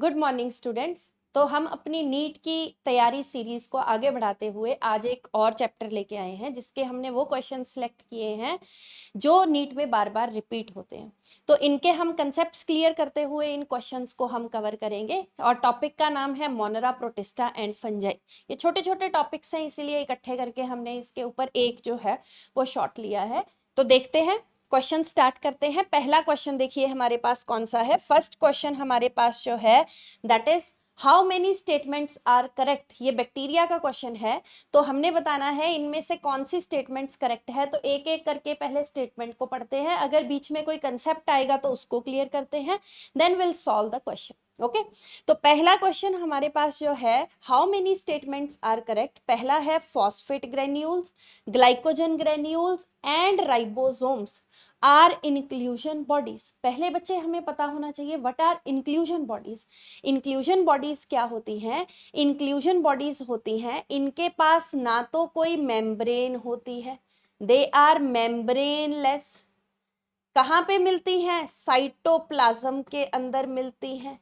Good morning students. तो हम अपनी नीट की तैयारी सीरीज को आगे बढ़ाते हुए आज एक और चैप्टर लेके आए हैं जिसके हमने वो क्वेश्चन सेलेक्ट किए हैं जो नीट में बार बार रिपीट होते हैं। तो इनके हम कंसेप्ट्स क्लियर करते हुए इन क्वेश्चंस को हम कवर करेंगे और टॉपिक का नाम है मोनेरा प्रोटिस्टा एंड फंजाई। ये छोटे छोटे टॉपिक्स हैं, इसीलिए इकट्ठे करके हमने इसके ऊपर एक जो है वो शॉर्ट लिया है। तो देखते हैं, क्वेश्चन स्टार्ट करते हैं। पहला क्वेश्चन देखिए हमारे पास कौन सा है। फर्स्ट क्वेश्चन हमारे पास जो है that is how many statements are correct. ये बैक्टीरिया का क्वेश्चन है, तो हमने बताना है इनमें से कौन सी स्टेटमेंट्स करेक्ट है। तो एक एक करके पहले स्टेटमेंट को पढ़ते हैं, अगर बीच में कोई कंसेप्ट आएगा तो उसको क्लियर करते हैं, then will solve the question. Okay, तो पहला क्वेश्चन हमारे पास जो है how many statements are correct. पहला है phosphate granules, glycogen granules and ribosomes are inclusion bodies. पहले बच्चे हमें पता होना चाहिए what are inclusion bodies. Inclusion bodies क्या होती हैं? इंक्लूजन बॉडीज होती हैं इनके पास ना तो कोई मेम्ब्रेन होती है, दे आर मेम्ब्रेनलेस। कहाँ पे मिलती हैं? साइटोप्लाज्म के अंदर मिलती हैं।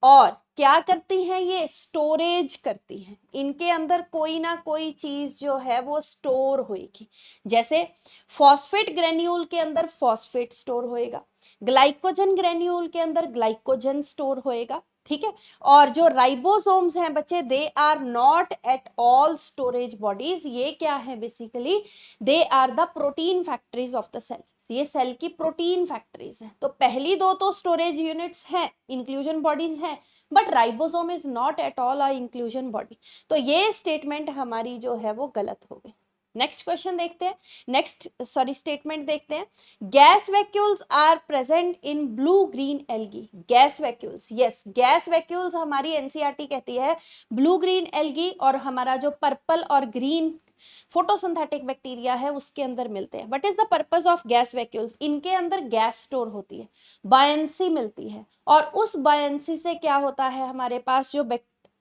और क्या करती हैं? ये स्टोरेज करती हैं, इनके अंदर कोई ना कोई चीज जो है वो स्टोर होएगी। जैसे फॉस्फेट ग्रेन्यूल के अंदर फॉस्फेट स्टोर होएगा, ग्लाइकोजन ग्रेन्यूल के अंदर ग्लाइकोजन स्टोर होएगा, ठीक है। और जो राइबोसोम्स हैं बच्चे, they are not at all storage bodies. ये क्या है? Basically they are the protein factories of the cell. ये सेल की प्रोटीन फैक्ट्रीज हैं। तो पहली दो तो स्टोरेज यूनिट्स हैं, इंक्लूजन बॉडीज हैं, but ribosome is not at all a inclusion body. तो ये स्टेटमेंट हमारी जो है वो गलत हो गई। नेक्स्ट क्वेश्चन देखते हैं, स्टेटमेंट देखते हैं। Gas vacuoles are present in blue green algae. Gas vacuoles, yes, gas vacuoles हमारी एनसीईआरटी कहती है ब्लू ग्रीन एल्गी, और हमारा जो पर्पल और ग्रीन फोटोसिंथेटिक बैक्टीरिया है उसके अंदर मिलते हैं। What is the purpose of gas vacuoles? इनके अंदर गैस स्टोर होती है, बायंसी मिलती है, और उस बायंसी से क्या होता है, हमारे पास जो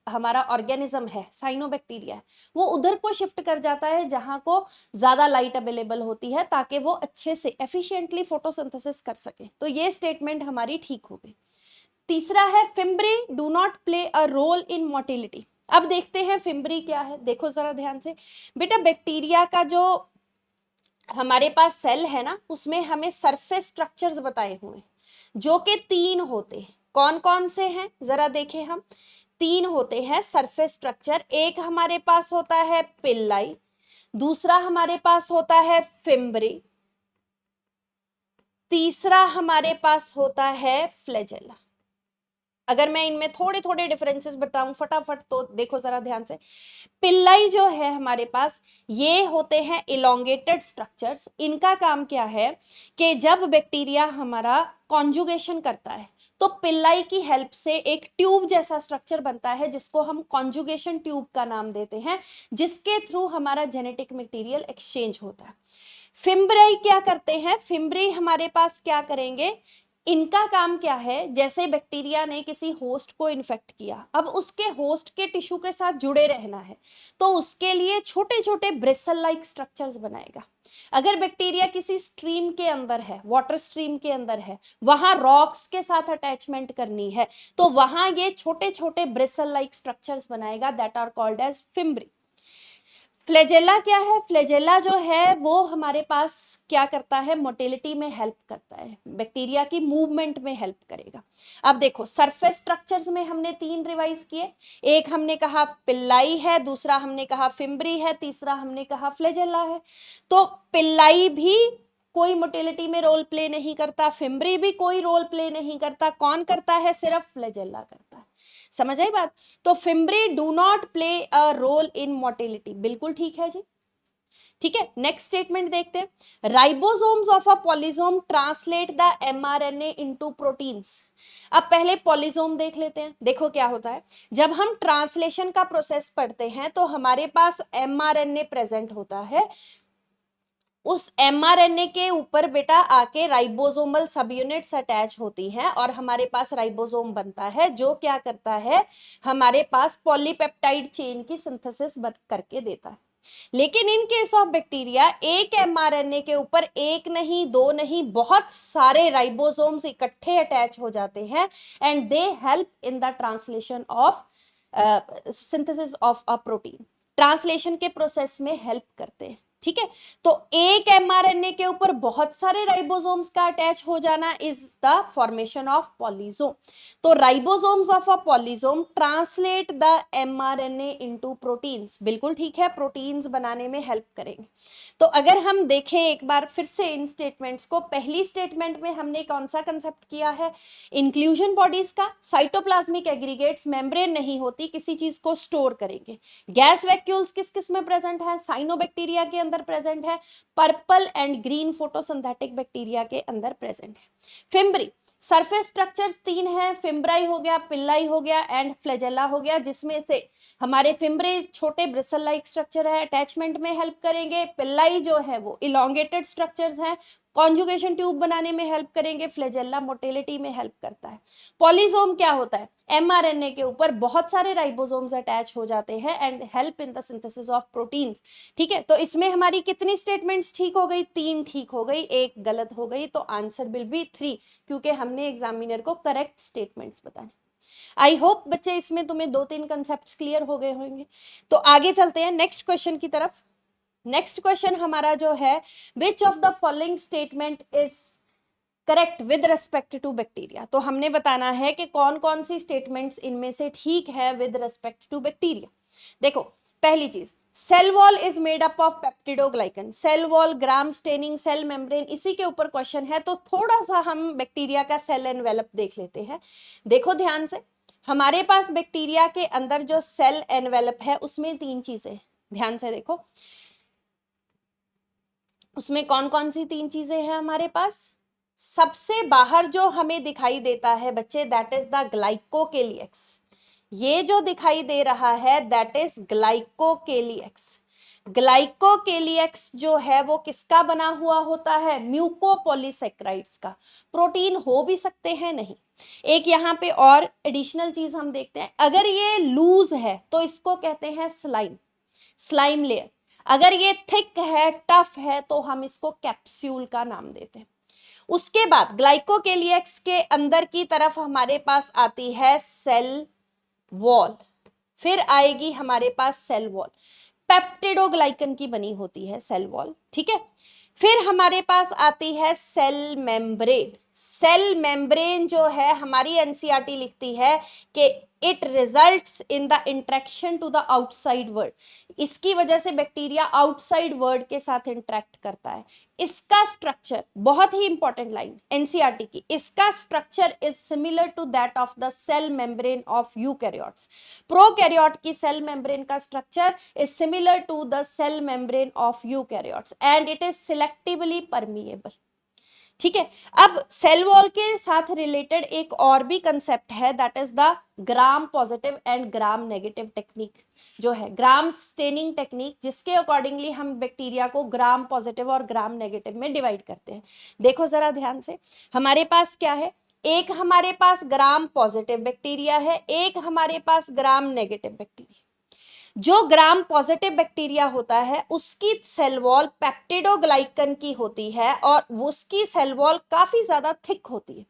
हमारा ऑर्गेनिज्म है, साइनोबैक्टीरिया है, वो उधर को शिफ्ट कर जाता है जहां को ज्यादा लाइट अवेलेबल होती है, ताकि वो अच्छे से एफिशिएंटली फोटोसिंथेसिस कर सके। तो ये स्टेटमेंट हमारी ठीक हो गई। तीसरा है fimbriae do not play a role in motility. अब देखते हैं फिम्ब्री क्या है। देखो जरा ध्यान से बेटा, बैक्टीरिया का जो हमारे पास सेल है ना, उसमें हमें सरफेस स्ट्रक्चर्स बताए हुए जो कि 3 होते हैं। कौन कौन से हैं जरा देखें हम। 3 होते हैं सरफेस स्ट्रक्चर। एक हमारे पास होता है पिल्लाई, दूसरा हमारे पास होता है फिम्ब्री, तीसरा हमारे पास होता है फ्लैजेला। अगर मैं इनमें थोड़े थोड़े डिफरेंसेस बताऊं फटाफट, तो देखो जरा ध्यान से। पिल्लाई जो है हमारे पास, ये होते हैं इलोंगेटेड स्ट्रक्चर्स। इनका काम क्या है कि जब बैक्टीरिया हमारा कॉन्जुगेशन करता है तो पिल्लाई की हेल्प से एक ट्यूब जैसा स्ट्रक्चर बनता है जिसको हम कॉन्जुगेशन ट्यूब का नाम देते हैं, जिसके थ्रू हमारा जेनेटिक मटेरियल एक्सचेंज होता है। फिम्ब्री क्या करते हैं? फिम्ब्री हमारे पास क्या करेंगे, इनका काम क्या है, जैसे बैक्टीरिया ने किसी होस्ट को इन्फेक्ट किया, अब उसके होस्ट के टिश्यू के साथ जुड़े रहना है, तो उसके लिए छोटे छोटे ब्रेसल लाइक स्ट्रक्चर्स बनाएगा। अगर बैक्टीरिया किसी स्ट्रीम के अंदर है, वाटर स्ट्रीम के अंदर है, वहां रॉक्स के साथ अटैचमेंट करनी है, तो वहां ये छोटे छोटे ब्रेसल लाइक स्ट्रक्चर्स बनाएगा, that are called as fimbriae. Flagella क्या है? फ्लैजेला जो है वो हमारे पास क्या करता है, मोटिलिटी में हेल्प करता है, बैक्टीरिया की मूवमेंट में हेल्प करेगा। अब देखो सरफेस स्ट्रक्चर्स में हमने 3 रिवाइज किए। एक हमने कहा पिल्लाई है, दूसरा हमने कहा फिम्ब्री है, तीसरा हमने कहा फ्लैजेला है। तो पिल्लाई भी कोई मोटिलिटी में रोल प्ले नहीं करता, फिम्ब्री भी कोई रोल प्ले नहीं करता, कौन करता है? सिर्फ फ्लैजेला करता है। समझ आई बात? तो fimbriae do not play a role in motility, बिल्कुल ठीक है जी। ठीक है, नेक्स्ट स्टेटमेंट देखते हैं। Ribosomes of a polysome translate the mRNA into proteins. अब पहले पॉलीसोम देख लेते हैं। देखो क्या होता है, जब हम ट्रांसलेशन का प्रोसेस पढ़ते हैं तो हमारे पास एमआरएनए प्रेजेंट होता है, उस एमआरएनए के ऊपर बेटा आके राइबोसोमल सब यूनिट्स अटैच होती हैं और हमारे पास राइबोसोम बनता है, जो क्या करता है, हमारे पास पॉलीपेप्टाइड चेन की सिंथेसिस करके देता है। लेकिन इन केस ऑफ बैक्टीरिया एक एमआरएनए के ऊपर एक नहीं, दो नहीं, बहुत सारे राइबोसोम्स इकट्ठे अटैच हो जाते हैं and they help in the translation of synthesis of a protein. Translation के प्रोसेस में हेल्प करते हैं। ठीक है, तो एक एमआरएनए के ऊपर बहुत सारे राइबोसोम्स का अटैच हो जाना is the formation of polysome. तो ribosomes of a polysome translate the mRNA into proteins. बिल्कुल ठीक है, प्रोटीन्स बनाने में हेल्प करेंगे। तो अगर हम देखें एक बार फिर से इन स्टेटमेंट्स को, पहली स्टेटमेंट में हमने कौन सा कंसेप्ट किया है? इंक्लूजन बॉडीज का। साइटोप्लाज्मिक एग्रीगेट्स मेम्ब्रेन नहीं होती, किसी चीज को स्टोर करेंगे। गैस वैक्यूल्स किस किस में प्रेजेंट है? साइनोबैक्टीरिया के अंदर प्रेजेंट है, purple and green photosynthetic bacteria के अंदर प्रेजेंट है। फिम्ब्री, सरफेस स्ट्रक्चर्स तीन हैं, फिम्ब्राई हो गया, पिल्लाई हो गया एंड फ्लैजेला हो गया, जिसमें से हमारे फिम्ब्रे छोटे ब्रिसल लाइक स्ट्रक्चर है, अटैचमेंट में हेल्प करेंगे। पिल्लाई जो है वो इलोंगेटेड स्ट्रक्चर्स हैं, कॉन्जुगेशन ट्यूब बनाने में हेल्प करेंगे। फ्लैजेला मोटिलिटी में हेल्प करता है। पॉलीसोम क्या होता है? एमआरएनए के ऊपर बहुत सारे राइबोसोम्स अटैच हो जाते हैं and help in the synthesis of proteins. ठीक है, तो इसमें हमारी कितनी स्टेटमेंट्स ठीक हो गई? 3 ठीक हो गई, एक गलत हो गई, तो आंसर विल बी 3, क्योंकि हमने एग्जामिनर को करेक्ट स्टेटमेंट्स बताने। आई होप बच्चे इसमें तुम्हें 2-3 कंसेप्ट क्लियर हो गए होंगे। तो आगे चलते हैं नेक्स्ट क्वेश्चन की तरफ। नेक्स्ट क्वेश्चन हमारा जो है, which of the following statement is correct with respect to bacteria. तो हमने बताना है कि कौन कौन सी स्टेटमेंट्स इनमें से ठीक है विद रेस्पेक्ट टू बैक्टीरिया। देखो, पहली चीज, cell wall is made up of peptidoglycan. Cell wall, gram staining, cell membrane, इसी के ऊपर क्वेश्चन है, तो थोड़ा सा हम बैक्टीरिया का सेल एनवेलप देख लेते हैं। देखो ध्यान से, हमारे पास बैक्टीरिया के अंदर जो सेल एनवेलप है उसमें 3 चीजें, ध्यान से देखो, उसमें कौन कौन सी 3 चीजें हैं हमारे पास? सबसे बाहर जो हमें दिखाई देता है बच्चे, दैट इज द ग्लाइकोकेलियक्स। ये जो दिखाई दे रहा है दैट इज ग्लाइकोकेलियक्स। ग्लाइकोकेलियक्स जो है वो किसका बना हुआ होता है? म्यूकोपॉलीसेक्राइड्स का। प्रोटीन हो भी सकते हैं, नहीं। एक यहाँ पे और एडिशनल चीज हम देखते हैं, अगर ये लूज है तो इसको कहते हैं स्लाइम, स्लाइम लेयर। अगर ये थिक है, टफ है, तो हम इसको कैप्सूल का नाम देते हैं। उसके बाद ग्लाइकोकेलियक्स के अंदर की तरफ हमारे पास आती है सेल वॉल, फिर आएगी हमारे पास सेल वॉल, पेप्टिडोग्लाइकन की बनी होती है सेल वॉल। ठीक है, फिर हमारे पास आती है सेल मेम्ब्रेन। सेल मेम्ब्रेन जो है, हमारी एनसीईआरटी लिखती है कि it results in the interaction to the outside world. इसकी वजह से बैक्टीरिया आउटसाइड वर्ल्ड के साथ इंटरेक्ट करता है। इसका स्ट्रक्चर, बहुत ही इंपॉर्टेंट लाइन एनसीईआरटी की, इसका structure is similar to that of the cell membrane of eukaryotes. Prokaryote की सेल मेम्ब्रेन का structure is similar to the cell membrane of eukaryotes and it is selectively permeable. ठीक है, अब cell wall के साथ related एक और भी कंसेप्ट है, that is the gram positive and gram negative technique, जो है ग्राम स्टेनिंग टेक्निक, जिसके अकॉर्डिंगली हम बैक्टीरिया को ग्राम पॉजिटिव और ग्राम नेगेटिव में डिवाइड करते हैं। देखो जरा ध्यान से, हमारे पास क्या है, एक हमारे पास ग्राम पॉजिटिव बैक्टीरिया है, एक हमारे पास ग्राम नेगेटिव बैक्टीरिया। जो ग्राम पॉजिटिव बैक्टीरिया होता है उसकी सेल वॉल पेप्टिडोग्लाइकन की होती है और उसकी सेल वॉल काफी ज्यादा थिक होती है।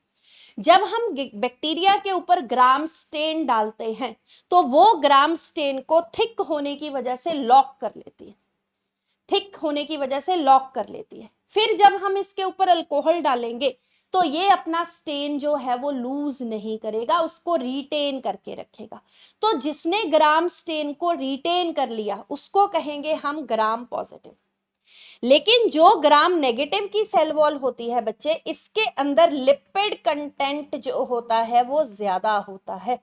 जब हम बैक्टीरिया के ऊपर ग्राम स्टेन डालते हैं तो वो ग्राम स्टेन को थिक होने की वजह से लॉक कर लेती है, थिक होने की वजह से लॉक कर लेती है। फिर जब हम इसके ऊपर अल्कोहल डालेंगे तो ये अपना स्टेन जो है वो लूज नहीं करेगा, उसको रिटेन करके रखेगा। तो जिसने ग्राम स्टेन को रिटेन कर लिया उसको कहेंगे हम ग्राम पॉजिटिव। लेकिन जो ग्राम नेगेटिव की सेल वॉल होती है बच्चे, इसके अंदर लिपिड कंटेंट जो होता है वो ज्यादा होता है,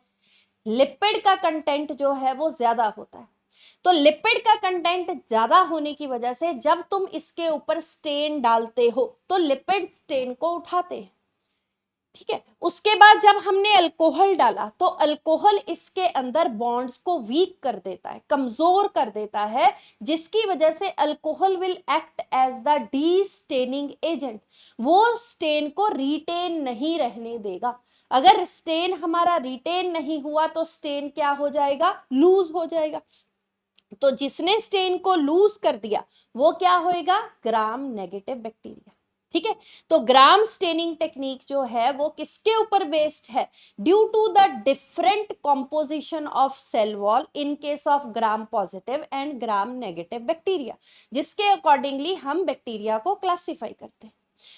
लिपिड का कंटेंट जो है वो ज्यादा होता है। तो लिपिड का कंटेंट ज्यादा होने की वजह से जब तुम इसके ऊपर स्टेन डालते हो तो लिपिड स्टेन को उठाते हैं। ठीक है, उसके बाद जब हमने अल्कोहल डाला तो अल्कोहल इसके अंदर बॉन्ड्स को वीक कर देता है, कमजोर कर देता है, जिसकी वजह से alcohol will act as the destaining agent. वो स्टेन को रिटेन नहीं रहने देगा। अगर स्टेन हमारा रिटेन नहीं हुआ तो स्टेन क्या हो जाएगा? लूज हो जाएगा। तो जिसने स्टेन को लूज कर दिया वो क्या होएगा, ग्राम नेगेटिव बैक्टीरिया। ठीक है, तो ग्राम स्टेनिंग टेक्निक जो है वो किसके ऊपर बेस्ड है, due to the different composition of cell wall in case of gram positive and gram negative bacteria, जिसके अकॉर्डिंगली हम बैक्टीरिया को क्लासिफाई करते हैं।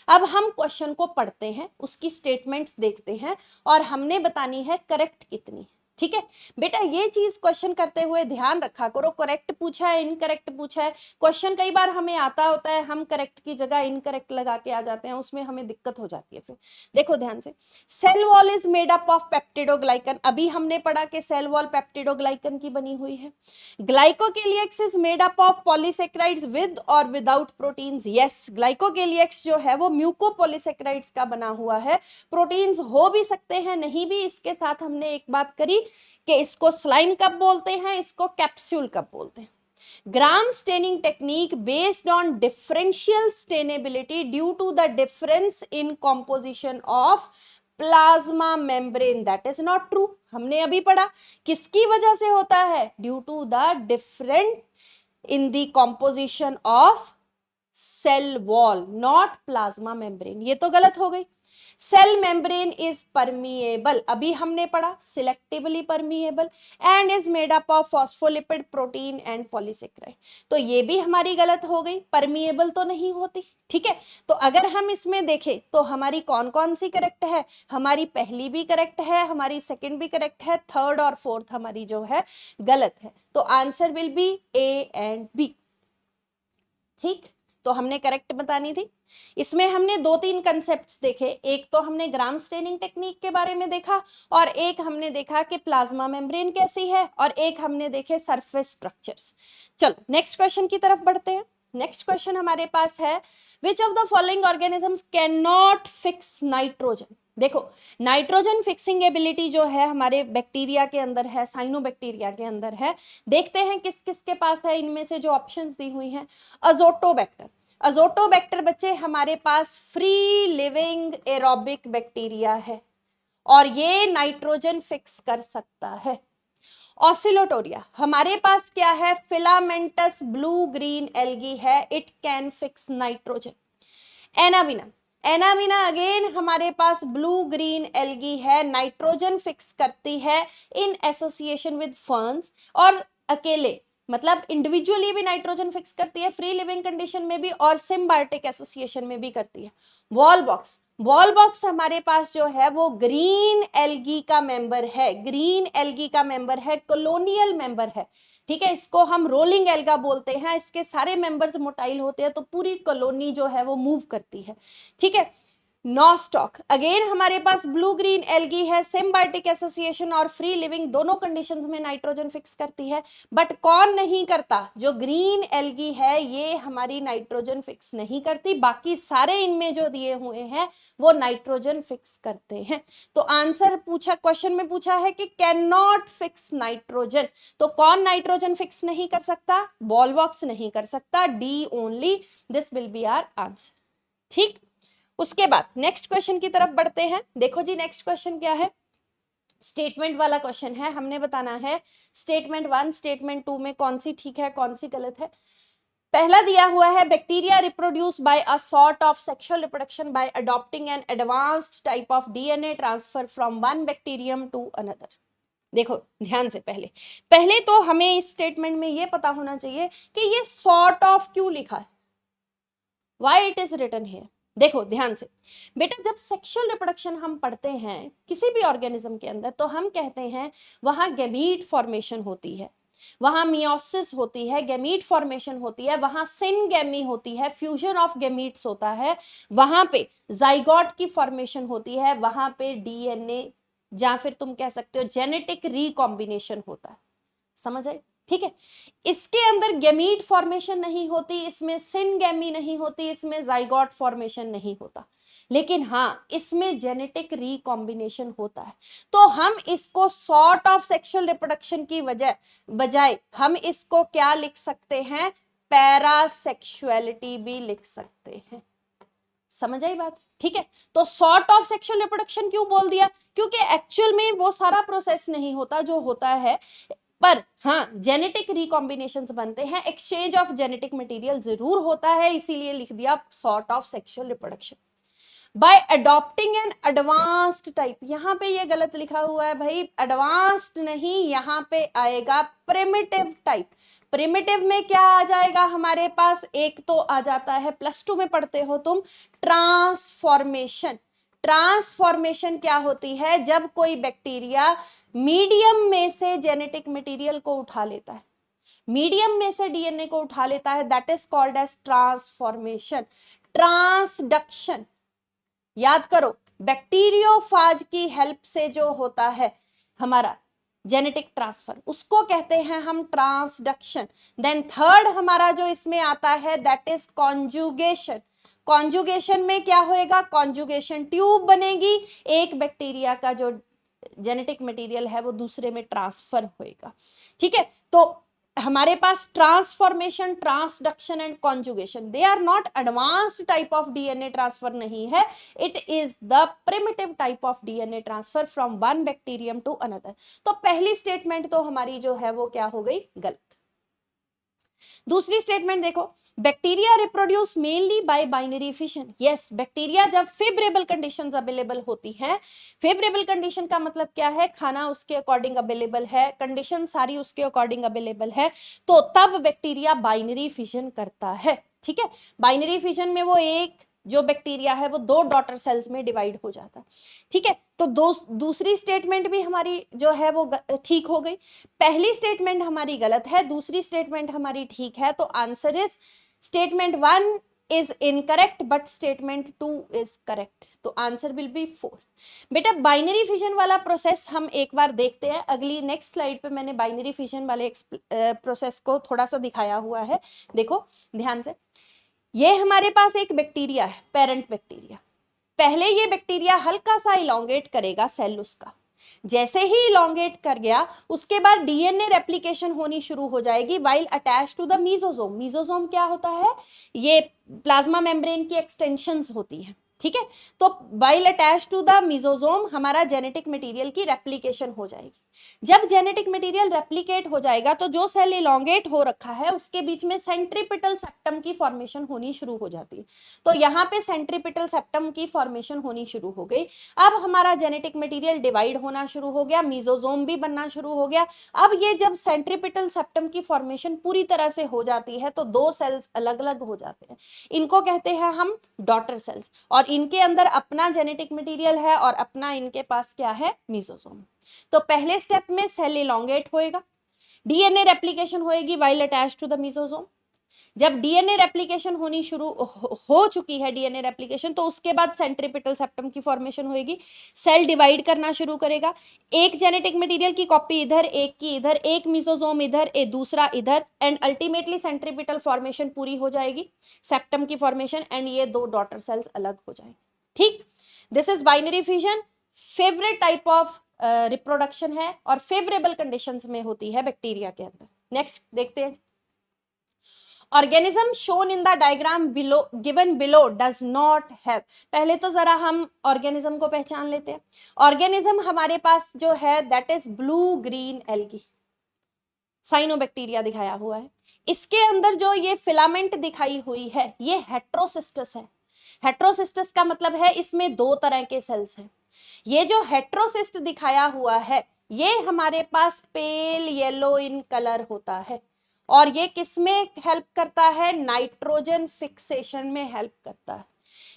अब हम क्वेश्चन को पढ़ते हैं, उसकी स्टेटमेंट्स देखते हैं और हमने बतानी है करेक्ट कितनी है। ठीक है बेटा, ये चीज क्वेश्चन करते हुए ध्यान रखा करो, करेक्ट पूछा है इनकरेक्ट पूछा है, क्वेश्चन कई बार हमें आता होता है हम करेक्ट की जगह इनकरेक्ट लगा के आ जाते हैं, उसमें हमें दिक्कत हो जाती है। फिर देखो ध्यान से, cell wall is made up of peptidoglycan, अभी हमने पढ़ा कि सेल वॉल पेप्टिडोग्लाइकन की बनी हुई है। Glycocalyx is made up of polysaccharides with और विदाउट प्रोटीन्स, यस ग्लाइकोकेलिएक्स जो है वो म्यूकोपॉलीसेक्राइड्स का बना हुआ है, प्रोटीन्स हो भी सकते हैं नहीं भी। इसके साथ हमने एक बात करी कि इसको स्लाइम कब बोलते हैं, इसको कैप्सूल कब बोलते हैं। Gram staining technique based on differential stainability due to the difference in composition of plasma membrane, that is not true. हमने अभी पढ़ा किसकी वजह से होता है, due to the different in the composition of cell wall, not plasma membrane, ये तो गलत हो गई। सेल मेम्ब्रेन इज परमिएबल, अभी हमने पढ़ा selectively permeable, and is made up of phospholipid protein and polysaccharide, तो ये भी हमारी गलत हो गई, परमिएबल तो नहीं होती। ठीक है, तो अगर हम इसमें देखें तो हमारी कौन कौन सी करेक्ट है, हमारी पहली भी करेक्ट है, हमारी सेकंड भी करेक्ट है, थर्ड और फोर्थ हमारी जो है गलत है, तो answer will be A and B. ठीक, तो हमने करेक्ट बतानी थी। इसमें हमने 2-3 कंसेप्ट्स देखे, एक तो हमने ग्राम स्टेनिंग टेक्निक के बारे में देखा, और एक हमने देखा कि प्लाज्मा मेम्ब्रेन कैसी है, और एक हमने देखे सरफेस स्ट्रक्चर्स। चलो नेक्स्ट क्वेश्चन की तरफ बढ़ते हैं। नेक्स्ट क्वेश्चन हमारे पास है, which of the following organisms can not fix nitrogen. देखो नाइट्रोजन फिक्सिंग एबिलिटी जो है हमारे बैक्टीरिया के अंदर है, साइनोबैक्टीरिया के अंदर है। देखते हैं किस किस के पास है, इनमें से जो ऑप्शंस दी हुई हैं। अजोटोबैक्टर, अजोटोबैक्टर बच्चे हमारे पास फ्री लिविंग एरोबिक बैक्टीरिया है और ये नाइट्रोजन फिक्स कर सकता है। ऑसिलोटोरिया हमारे पास क्या है, फिलामेंटस ब्लू ग्रीन एल्गी है, इट कैन फिक्स नाइट्रोजन। एनाविना, एनाविना अगेन हमारे पास ब्लू ग्रीन एल्गी है, नाइट्रोजन फिक्स करती है इन एसोसिएशन विद फर्न्स, और अकेले मतलब इंडिविजुअली भी नाइट्रोजन फिक्स करती है, फ्री लिविंग कंडीशन में भी और सिम्बायोटिक एसोसिएशन में भी करती है। वॉल बॉक्स, वॉल बॉक्स हमारे पास जो है वो ग्रीन एल्गी का मेंबर है, ग्रीन एल्गी का मेंबर है, कॉलोनियल मेंबर है। ठीक है, इसको हम रोलिंग एल्गा बोलते हैं, इसके सारे मेंबर्स मोटाइल होते हैं तो पूरी कॉलोनी जो है वो मूव करती है। ठीक है, नॉस्टॉक अगेन हमारे पास ब्लू ग्रीन एल्गी है, सिम्बायोटिक एसोसिएशन और फ्री लिविंग दोनों कंडीशंस में नाइट्रोजन फिक्स करती है, बट कौन नहीं करता, जो ग्रीन एल्गी है ये हमारी नाइट्रोजन फिक्स नहीं करती, बाकी सारे इनमें जो दिए हुए हैं वो नाइट्रोजन फिक्स करते हैं। तो आंसर पूछा, क्वेश्चन में पूछा है कि कैन नॉट फिक्स नाइट्रोजन, तो कौन नाइट्रोजन फिक्स नहीं कर सकता, वॉल बॉक्स नहीं कर सकता, D only, this will be our answer. ठीक, उसके बाद नेक्स्ट क्वेश्चन की तरफ बढ़ते हैं। देखो जी नेक्स्ट क्वेश्चन क्या है, स्टेटमेंट वाला क्वेश्चन है, हमने बताना है स्टेटमेंट 1 स्टेटमेंट 2 में कौन सी ठीक है कौन सी गलत है। पहला दिया हुआ है, bacteria reproduce by a sort of sexual reproduction by adopting an advanced type of DNA transfer from one bacterium to another. देखो ध्यान से, पहले पहले तो हमें इस स्टेटमेंट में ये पता होना चाहिए कि ये सॉर्ट ऑफ क्यों लिखा है, why it is written here. देखो ध्यान से बेटा, जब सेक्सुअल रिप्रोडक्शन हम पढ़ते हैं किसी भी ऑर्गेनिज्म के अंदर तो हम कहते हैं वहां गैमीट फॉर्मेशन होती है, वहां मियोसिस होती है, गैमीट फॉर्मेशन होती है, वहां सिनगैमी होती है, फ्यूजन ऑफ गैमीट्स होता है, वहां पे जाइगोट की फॉर्मेशन होती है, वहां पे डीएनए या फिर तुम कह सकते हो जेनेटिक रिकॉम्बिनेशन होता है। समझ आई? ठीक है, इसके अंदर गैमीट फॉर्मेशन नहीं होती, इसमें सिनगैमी नहीं होती, इसमें जाइगोट फॉर्मेशन नहीं होता, लेकिन हाँ इसमें जेनेटिक रिकॉम्बिनेशन होता है। तो हम इसको सॉर्ट ऑफ सेक्सुअल रिप्रोडक्शन की बजाय हम इसको क्या लिख सकते हैं, पैरासेक्सुअलिटी भी लिख सकते हैं। समझ आई बात? ठीक है, तो सॉर्ट ऑफ सेक्सुअल रिप्रोडक्शन क्यों बोल दिया, क्योंकि एक्चुअल में वो सारा प्रोसेस नहीं होता जो होता है पर हाँ जेनेटिक रिकॉम्बिनेशंस बनते हैं, एक्सचेंज ऑफ जेनेटिक मटेरियल जरूर होता है, इसीलिए लिख दिया sort of sexual reproduction by adopting an advanced type. यहाँ पे ये गलत लिखा हुआ है भाई, एडवांस्ड नहीं, यहाँ पे आएगा प्रिमिटिव टाइप। प्रिमिटिव में क्या आ जाएगा हमारे पास, एक तो आ जाता है, +2 में पढ़ते हो तुम, ट्रांसफॉर्मेशन। ट्रांसफॉर्मेशन क्या होती है, जब कोई बैक्टीरिया मीडियम में से जेनेटिक मटेरियल को उठा लेता है, मीडियम में से डीएनए को उठा लेता है, that is called as transformation. Transduction याद करो, बैक्टीरियोफाज की हेल्प से जो होता है हमारा जेनेटिक ट्रांसफर, उसको कहते हैं हम ट्रांसडक्शन। देन थर्ड हमारा जो इसमें आता है दैट इज कॉन्जुगेशन। कॉन्जुगेशन में क्या होएगा, कॉन्जुगेशन ट्यूब बनेगी, एक बैक्टीरिया का जो जेनेटिक मटेरियल है वो दूसरे में ट्रांसफर होएगा। ठीक है, तो हमारे पास transformation, transduction and conjugation, they are not advanced type of DNA transfer नहीं है, it is the primitive type of DNA transfer from one bacterium to another. तो पहली स्टेटमेंट तो हमारी जो है वो क्या हो गई, गलत। दूसरी स्टेटमेंट देखो, bacteria reproduce mainly by binary fission. Yes, bacteria जब फेवरेबल कंडीशंस अवेलेबल होती हैं, फेवरेबल कंडीशन का मतलब क्या है, खाना उसके अकॉर्डिंग अवेलेबल है, कंडीशन सारी उसके अकॉर्डिंग अवेलेबल है, तो तब बैक्टीरिया बाइनरी फिशन करता है। ठीक है, बाइनरी फिशन में वो एक जो बैक्टीरिया है वो 2 डॉटर सेल्स में डिवाइड हो जाता है। ठीक है, तो दूसरी स्टेटमेंट भी हमारी जो है वो ठीक हो गई। पहली स्टेटमेंट हमारी गलत है, दूसरी स्टेटमेंट हमारी ठीक है, तो answer is statement 1 is incorrect but statement 2 is correct, तो आंसर विल बी 4। बेटा बाइनरी फिशन वाला प्रोसेस हम एक बार देखते हैं, अगली नेक्स्ट स्लाइड पे मैंने बाइनरी फिशन वाले प्रोसेस को थोड़ा सा दिखाया हुआ है, देखो ध्यान से। ये हमारे पास एक बैक्टीरिया है, पेरेंट बैक्टीरिया। पहले ये बैक्टीरिया हल्का सा इलोंगेट करेगा सेल उसका, जैसे ही इलोंगेट कर गया उसके बाद डीएनए रेप्लिकेशन होनी शुरू हो जाएगी while attach to the mesosome. Mesosome क्या होता है, ये प्लाज्मा मेम्ब्रेन की एक्सटेंशंस होती है। ठीक है, तो while attach to the mesosome हमारा जेनेटिक मटेरियल की रेप्लिकेशन हो जाएगी। जब जेनेटिक मटेरियल रेप्लिकेट हो जाएगा तो जो सेल इलोंगेट हो रखा है उसके बीच में सेंट्रीपिटल सेप्टम की फॉर्मेशन होनी शुरू हो जाती है। तो यहाँ पे सेंट्रीपिटल सेप्टम की फॉर्मेशन होनी शुरू हो गई। अब हमारा जेनेटिक मटेरियल डिवाइड होना शुरू हो गया, मीजोसोम भी बनना शुरू हो गया। अब ये जब सेंट्रीपिटल सेप्टम की फॉर्मेशन पूरी तरह से हो जाती है तो 2 सेल्स अलग अलग हो जाते हैं, इनको कहते हैं हम डॉटर सेल्स, और इनके अंदर अपना जेनेटिक मटेरियल है और अपना इनके पास क्या है, मीजोसोम। तो पहले स्टेप में सेल इलोंगेट होएगा, डीएनए रेप्लिकेशन होएगी while attach to the mesosome. जब डीएनए रेप्लिकेशन होनी शुरू हो चुकी है, डीएनए रेप्लिकेशन, तो उसके बाद सेंट्रीपिटल सेप्टम की फॉर्मेशन होएगी, सेल डिवाइड करना शुरू करेगा, एक जेनेटिक मटेरियल की कॉपी इधर, एक की इधर, एक मीजोसोम इधर, एक दूसरा इधर, एंड अल्टीमेटली सेंट्रीपिटल फॉर्मेशन पूरी हो जाएगी, सेप्टम की फॉर्मेशन, एंड ये 2 डॉटर सेल्स अलग हो जाएंगे। ठीक, this is binary fission, favourite type of reproduction है और फेवरेबल कंडीशंस में होती है बैक्टीरिया के अंदर। नेक्स्ट देखते हैं, organism shown in the diagram below given below does not have. पहले तो जरा हम ऑर्गेनिज्म को पहचान लेते हैं। ऑर्गेनिज्म हमारे पास जो है that is blue green algae, cyanobacteria दिखाया हुआ है। इसके अंदर जो ये फिलामेंट दिखाई हुई है ये हेट्रोसिस्टस है। हेट्रोसिस्टस का मतलब है इसमें 2 तरह के सेल्स हैं। ये जो हेट्रोसिस्ट दिखाया हुआ है ये हमारे पास पेल येलो इन कलर होता है, और ये किसमें हेल्प करता है, नाइट्रोजन फिक्सेशन में हेल्प करता है।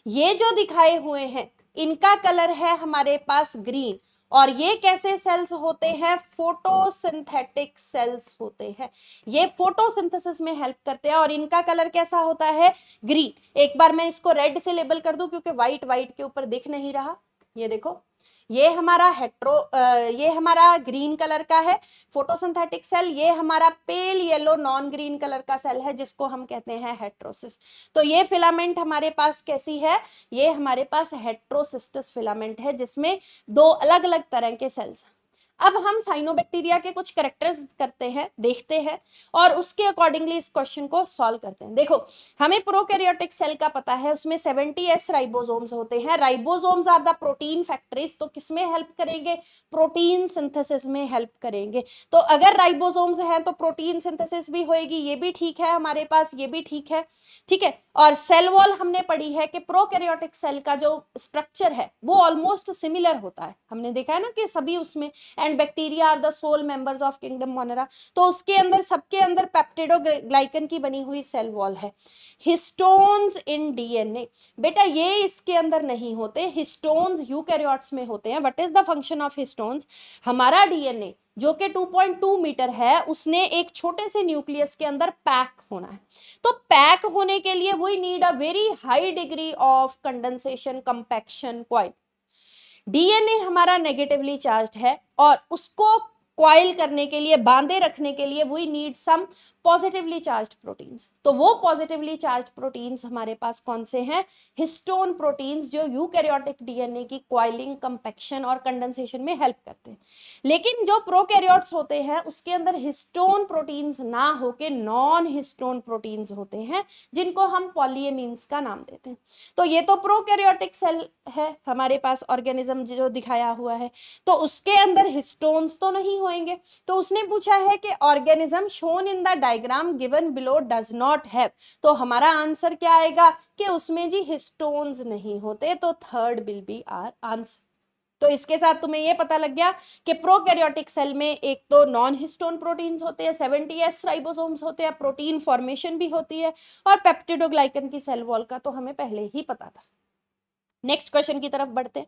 ये जो दिखाए हुए हैं इनका कलर है हमारे पास ग्रीन, और ये कैसे सेल्स होते हैं, फोटोसिंथेटिक सेल्स होते हैं। ये फोटोसिंथेसिस में हेल्प करते हैं, और इनका कलर कैसा होता है, ग्रीन। एक बार मैं इसको रेड से लेबल कर दूं क्योंकि व्हाइट के ऊपर दिख नहीं रहा। ये देखो, ये हमारा ये हमारा ग्रीन कलर का है फोटोसिंथेटिक सेल, ये हमारा pale yellow non green colour का सेल है जिसको हम कहते हैं हेट्रोसिस्ट। तो ये फिलामेंट हमारे पास कैसी है, ये हमारे पास हेट्रोसिस्टस फिलामेंट है जिसमें 2 अलग अलग तरह के सेल्स। अब हम साइनोबैक्टीरिया के कुछ कैरेक्टर्स करते हैं, देखते हैं और उसके अकॉर्डिंगली इस क्वेश्चन को सॉल्व करते हैं। देखो, हमें प्रोकैरियोटिक सेल का पता है, उसमें 70s राइबोसोम्स होते हैं। Ribosomes are the protein factories, तो किसमें हेल्प करेंगे? प्रोटीन सिंथेसिस में हेल्प करेंगे। तो अगर राइबोसोम्स हैं तो प्रोटीन सिंथेसिस भी होएगी, ये भी ठीक है हमारे पास, ये भी ठीक है, ठीक है। और सेल वॉल हमने पढ़ी है कि प्रोकैरियोटिक सेल का जो स्ट्रक्चर है वो ऑलमोस्ट सिमिलर होता है, हमने देखा है ना कि सभी उसमें, and bacteria are the sole members of kingdom Monera, तो उसके अंदर सबके अंदर पेप्टिडोग्लाइकन की बनी हुई सेल वॉल है। हिस्टोन्स इन डीएनए, बेटा ये इसके अंदर नहीं होते, हिस्टोन्स यूकैरियोट्स में होते हैं। What is the function of histones? हमारा डीएनए जो कि 2.2 मीटर है, उसने एक छोटे से न्यूक्लियस के अंदर पैक होना है। तो पैक होने के लिए we need a very high degree of condensation, compaction, coil. DNA हमारा नेगेटिवली चार्ज्ड है और उसको क्वाइल करने के लिए, बांधे रखने के लिए we need some positively charged proteins. तो वो पॉजिटिवली चार्ज्ड प्रोटीन्स हमारे पास कौन से हैं? हिस्टोन प्रोटीन्स, जो यूकैरियोटिक डीएनए की क्वाइलिंग, कंपैक्शन और कंडेंसेशन में हेल्प करते हैं। लेकिन जो प्रोकैरियोट्स होते हैं उसके अंदर हिस्टोन प्रोटीन्स ना होके नॉन हिस्टोन प्रोटीन्स होते हैं, जिनको हम पॉलीएमीन्स का नाम देते हैं। तो ये तो प्रोकैरियोटिक सेल है हमारे पास, ऑर्गेनिज्म जो दिखाया हुआ है, तो उसके अंदर हिस्टोन्स तो नहीं होंगे। तो उसने पूछा है कि organism shown in the diagram given below does not have, तो हमारा आंसर क्या आएगा कि उसमें जी हिस्टोन्स नहीं होते, तो third will be our answer. तो इसके साथ तुम्हें यह पता लग गया कि प्रोकैरियोटिक सेल में एक तो नॉन हिस्टोन प्रोटीन्स होते हैं, 70s राइबोसोम्स होते हैं, प्रोटीन फॉर्मेशन भी होती है, और पेप्टिडोग्लाइकन की सेल वॉल का तो हमें पहले ही पता था। नेक्स्ट क्वेश्चन की तरफ बढ़ते हैं।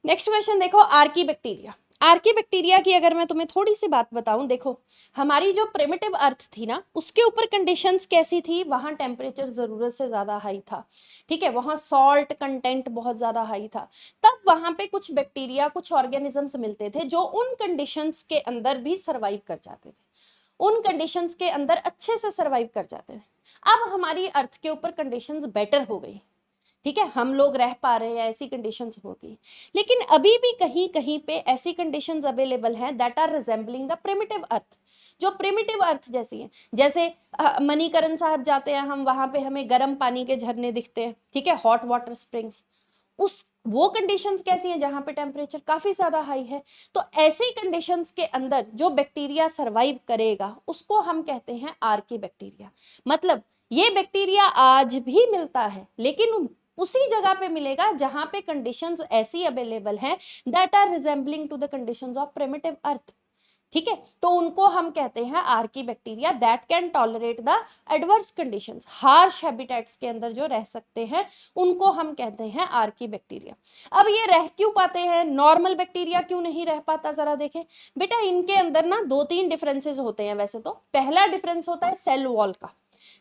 नेक्स्ट क्वेश्चन देखो, आर्कीबैक्टीरिया। आर्कीबैक्टीरिया की अगर मैं तुम्हें थोड़ी सी बात बताऊं, देखो हमारी जो प्रिमिटिव अर्थ थी ना, उसके ऊपर कंडीशंस कैसी थी? वहां टेम्परेचर जरूरत से ज्यादा हाई था, ठीक है, वहां सॉल्ट कंटेंट बहुत ज्यादा हाई था। तब वहां पे कुछ बैक्टीरिया, कुछ ऑर्गेनिजम्स मिलते थे जो उन कंडीशंस के अंदर भी सर्वाइव कर जाते थे, उन कंडीशंस के अंदर अच्छे से सर्वाइव कर जाते थे। अब हमारी अर्थ के ऊपर कंडीशंस बेटर हो गई, ठीक है, हम लोग रह पा रहे हैं, ऐसी कंडीशंस हो गई। लेकिन अभी भी कहीं कहीं पे ऐसी कंडीशंस अवेलेबल हैं that are resembling the primitive earth, जो प्रिमिटिव अर्थ जैसी है। जैसे मणिकरण साहब जाते हैं हम, वहां पे हमें गर्म पानी के झरने दिखते हैं, ठीक है, हॉट वाटर स्प्रिंग्स। उस वो कंडीशंस कैसी हैं? जहां पे टेम्परेचर काफी ज्यादा हाई है। तो ऐसी कंडीशंस के अंदर जो बैक्टीरिया सरवाइव करेगा उसको हम कहते हैं आर्की बैक्टीरिया। मतलब ये बैक्टीरिया आज भी मिलता है, लेकिन उसी जगह पे मिलेगा जहां पे कंडीशंस ऐसी अवेलेबल हैं that are resembling to the conditions of primitive earth, ठीक है। तो उनको हम कहते हैं archaebacteria that can tolerate the adverse conditions, harsh habitats के अंदर जो रह सकते हैं उनको हम कहते हैं आर्की बैक्टीरिया। अब ये रह क्यों पाते हैं, नॉर्मल बैक्टीरिया क्यों नहीं रह पाता? जरा देखें बेटा, इनके अंदर ना 2-3 डिफरेंसेस होते हैं वैसे तो। पहला डिफरेंस होता है सेल वॉल का।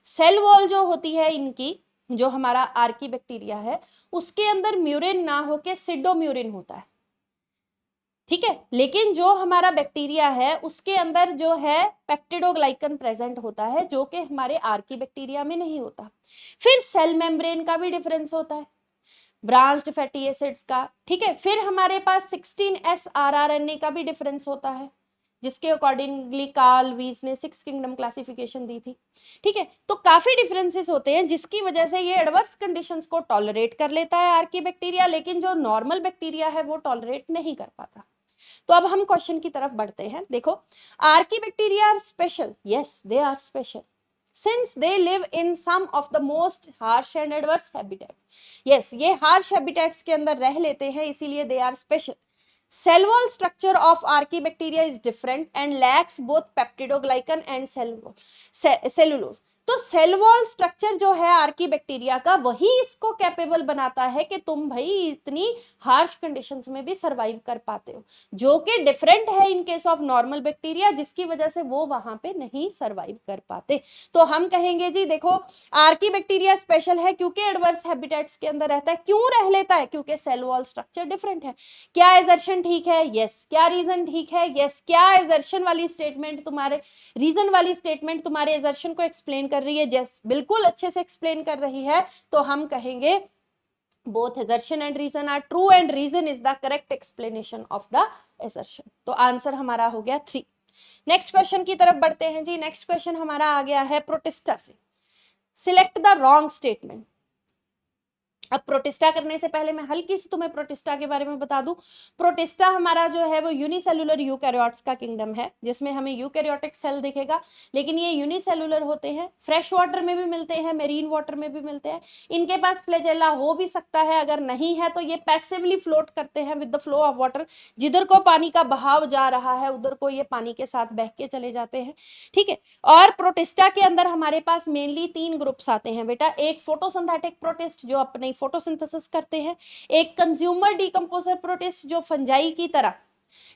सेल वॉल जो होती है इनकी, जो हमारा आर्की बैक्टीरिया है, उसके अंदर म्यूरिन ना होके सिडोम्यूरिन होता है, ठीक है। लेकिन जो हमारा बैक्टीरिया है उसके अंदर जो है पेप्टिडोग्लाइकन प्रेजेंट होता है, जो कि हमारे आर्की बैक्टीरिया में नहीं होता। फिर सेल मेम्ब्रेन का भी डिफरेंस होता है, ब्रांच्ड फैटी एसिड्स का, ठीक है। फिर हमारे पास 16S rRNA का भी डिफरेंस होता है, जिसके अकॉर्डिंगली कार्ल वीज ने 6 किंगडम क्लासिफिकेशन दी थी, ठीक है। तो काफी डिफरेंसेस होते हैं जिसकी वजह से ये एडवर्स कंडीशंस को टॉलरेट कर लेता है आर्की बैक्टीरिया, लेकिन जो नॉर्मल बैक्टीरिया है वो टॉलरेट नहीं कर पाता। तो अब हम क्वेश्चन की तरफ बढ़ते हैं। देखो, archaebacteria are special, yes they are special since they live in some of the most harsh and adverse habitats. yes, ये harsh habitats के अंदर रह लेते हैं, इसीलिए they are special. Cell wall structure of Archaebacteria is different and lacks both peptidoglycan and cellulose. तो cell wall structure जो है आर्की बैक्टीरिया का, वही इसको कैपेबल बनाता है कि तुम भाई इतनी हार्श कंडीशंस में भी सरवाइव कर पाते हो, जो कि डिफरेंट है इन केस ऑफ नॉर्मल बैक्टीरिया, जिसकी वजह से वो वहां पे नहीं सरवाइव कर पाते। तो हम कहेंगे जी देखो, आर्की बैक्टीरिया स्पेशल है क्योंकि एडवर्स हैबिटेट्स के अंदर रहता है। क्यों रह लेता है? क्योंकि सेल वॉल स्ट्रक्चर डिफरेंट है। क्या एजर्शन ठीक है? यस। क्या रीजन ठीक है? यस। क्या एजर्शन वाली स्टेटमेंट तुम्हारे, रीजन वाली स्टेटमेंट तुम्हारे एजर्शन को एक्सप्लेन कर रही है? यस, बिल्कुल अच्छे से एक्सप्लेन कर रही है। तो हम कहेंगे both assertion and reason are true and reason is the correct explanation of the assertion. तो आंसर हमारा हो गया 3। नेक्स्ट क्वेश्चन की तरफ बढ़ते हैं जी। नेक्स्ट क्वेश्चन हमारा आ गया है प्रोटिस्टा से। Select the wrong statement. अब प्रोटिस्टा करने से पहले मैं हल्की सी तुम्हें प्रोटिस्टा के बारे में बता दूं। प्रोटिस्टा हमारा जो है वो यूनिसेलुलर यूकैरियोट्स का किंगडम है, जिसमें हमें यूकैरियोटिक सेल दिखेगा, लेकिन ये यूनिसेलुलर होते हैं, फ्रेश वाटर में भी मिलते हैं, मेरीन वाटर में भी मिलते हैं। इनके पास फ्लैजेला हो भी सकता है, अगर नहीं है तो ये पैसिवली फ्लोट करते हैं with the flow of water. जिधर को पानी का बहाव जा रहा है उधर को ये पानी के साथ बह के चले जाते हैं, ठीक है। और प्रोटिस्टा के अंदर हमारे पास मेनली 3 ग्रुप्स आते हैं बेटा। एक फोटोसिंथेटिक प्रोटिस्ट जो अपने फोटोसिंथेसिस करते हैं, एक कंज्यूमर डीकंपोजर प्रोटिस्ट जो फंजाई की तरह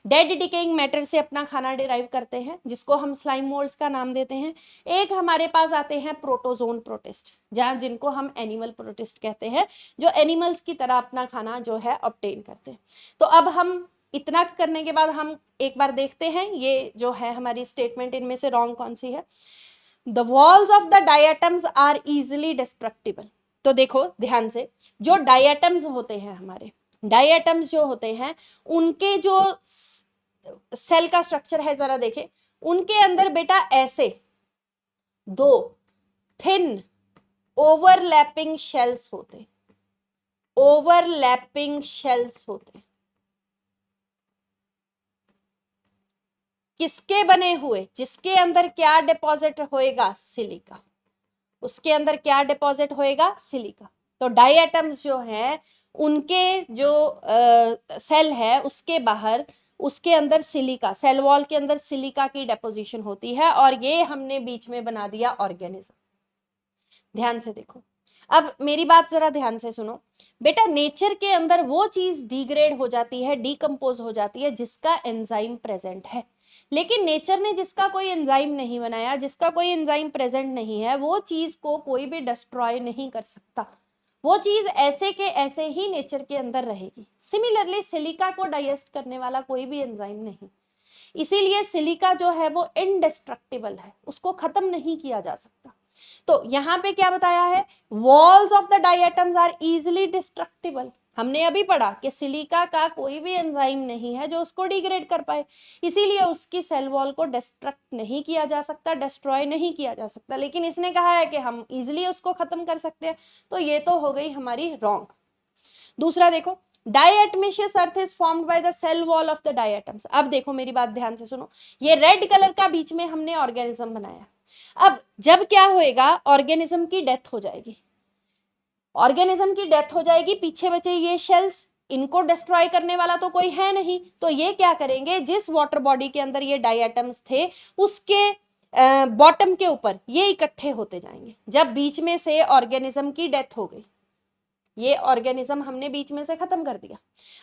डेड डिकेइंग मैटर से अपना खाना डिराइव करते हैं, जिसको हम स्लाइम मोल्ड्स का नाम देते हैं। एक हमारे पास आते हैं प्रोटोजोन प्रोटिस्ट, जहां जिनको हम एनिमल प्रोटिस्ट कहते हैं, जो एनिमल्स की तरह अपना खाना जो है ऑब्टेन करते हैं। तो अब हम इतना करने के बाद हम एक बार देखते हैं ये जो है हमारी स्टेटमेंट, इनमें से रॉन्ग कौन सी है। The walls of the diatoms are easily destructible. तो देखो ध्यान से, जो डायटम्स होते हैं हमारे, डायटम्स जो होते हैं उनके जो सेल का स्ट्रक्चर है जरा देखे, उनके अंदर बेटा ऐसे 2 थिन ओवरलैपिंग शेल्स होते, ओवरलैपिंग शेल्स होते। किसके बने हुए? जिसके अंदर क्या डिपॉजिट होएगा? सिलिका। उसके अंदर क्या डिपॉजिट होएगा? सिलिका। तो डायटम्स जो है उनके जो सेल है उसके बाहर, उसके अंदर सिलिका, सेल वॉल के अंदर सिलिका की डिपोजिशन होती है, और ये हमने बीच में बना दिया ऑर्गेनिज्म। ध्यान से देखो, अब मेरी बात जरा ध्यान से सुनो बेटा। नेचर के अंदर वो चीज डिग्रेड हो जाती है, डीकंपोज हो जाती है जिसका एंजाइम प्रेजेंट है, लेकिन नेचर ने जिसका कोई एंजाइम नहीं बनाया, जिसका कोई एंजाइम प्रेजेंट नहीं है, वो चीज को कोई भी डिस्ट्रॉय नहीं कर सकता। वो चीज ऐसे के ऐसे ही नेचर के अंदर रहेगी। सिमिलरली सिलिका को डाइजेस्ट करने वाला कोई भी एंजाइम नहीं, इसीलिए सिलिका जो है वो इनडिस्ट्रक्टिबल है, उसको खत्म नहीं किया जा सकता। तो यहां पे क्या बताया है? Walls of the diatoms are easily destructible. हमने अभी पढ़ा कि सिलिका का कोई भी एंजाइम नहीं है जो उसको डिग्रेड कर पाए, इसीलिए उसकी सेल वॉल को डिस्ट्रक्ट नहीं किया जा सकता, डिस्ट्रॉय नहीं किया जा सकता। लेकिन इसने कहा है कि हम इजिली उसको खत्म कर सकते हैं, तो ये तो हो गई हमारी रॉन्ग। दूसरा देखो, diatomaceous earth is formed by the cell wall of the diatoms. अब देखो मेरी बात ध्यान से सुनो, ये रेड कलर का बीच में हमने ऑर्गेनिज्म बनाया। अब जब क्या होएगा, ऑर्गेनिज्म की डेथ हो जाएगी, ऑर्गेनिज्म की डेथ हो जाएगी, पीछे बचे ये शेल्स, इनको डिस्ट्रॉय करने वाला तो कोई है नहीं, तो ये क्या करेंगे, जिस वाटर बॉडी के अंदर ये डायटम्स थे उसके बॉटम के ऊपर ये इकट्ठे होते जाएंगे। जब बीच में से ऑर्गेनिज्म की डेथ हो गई, ये ऑर्गेनिज्म हमने बीच में से खत्म कर दिया,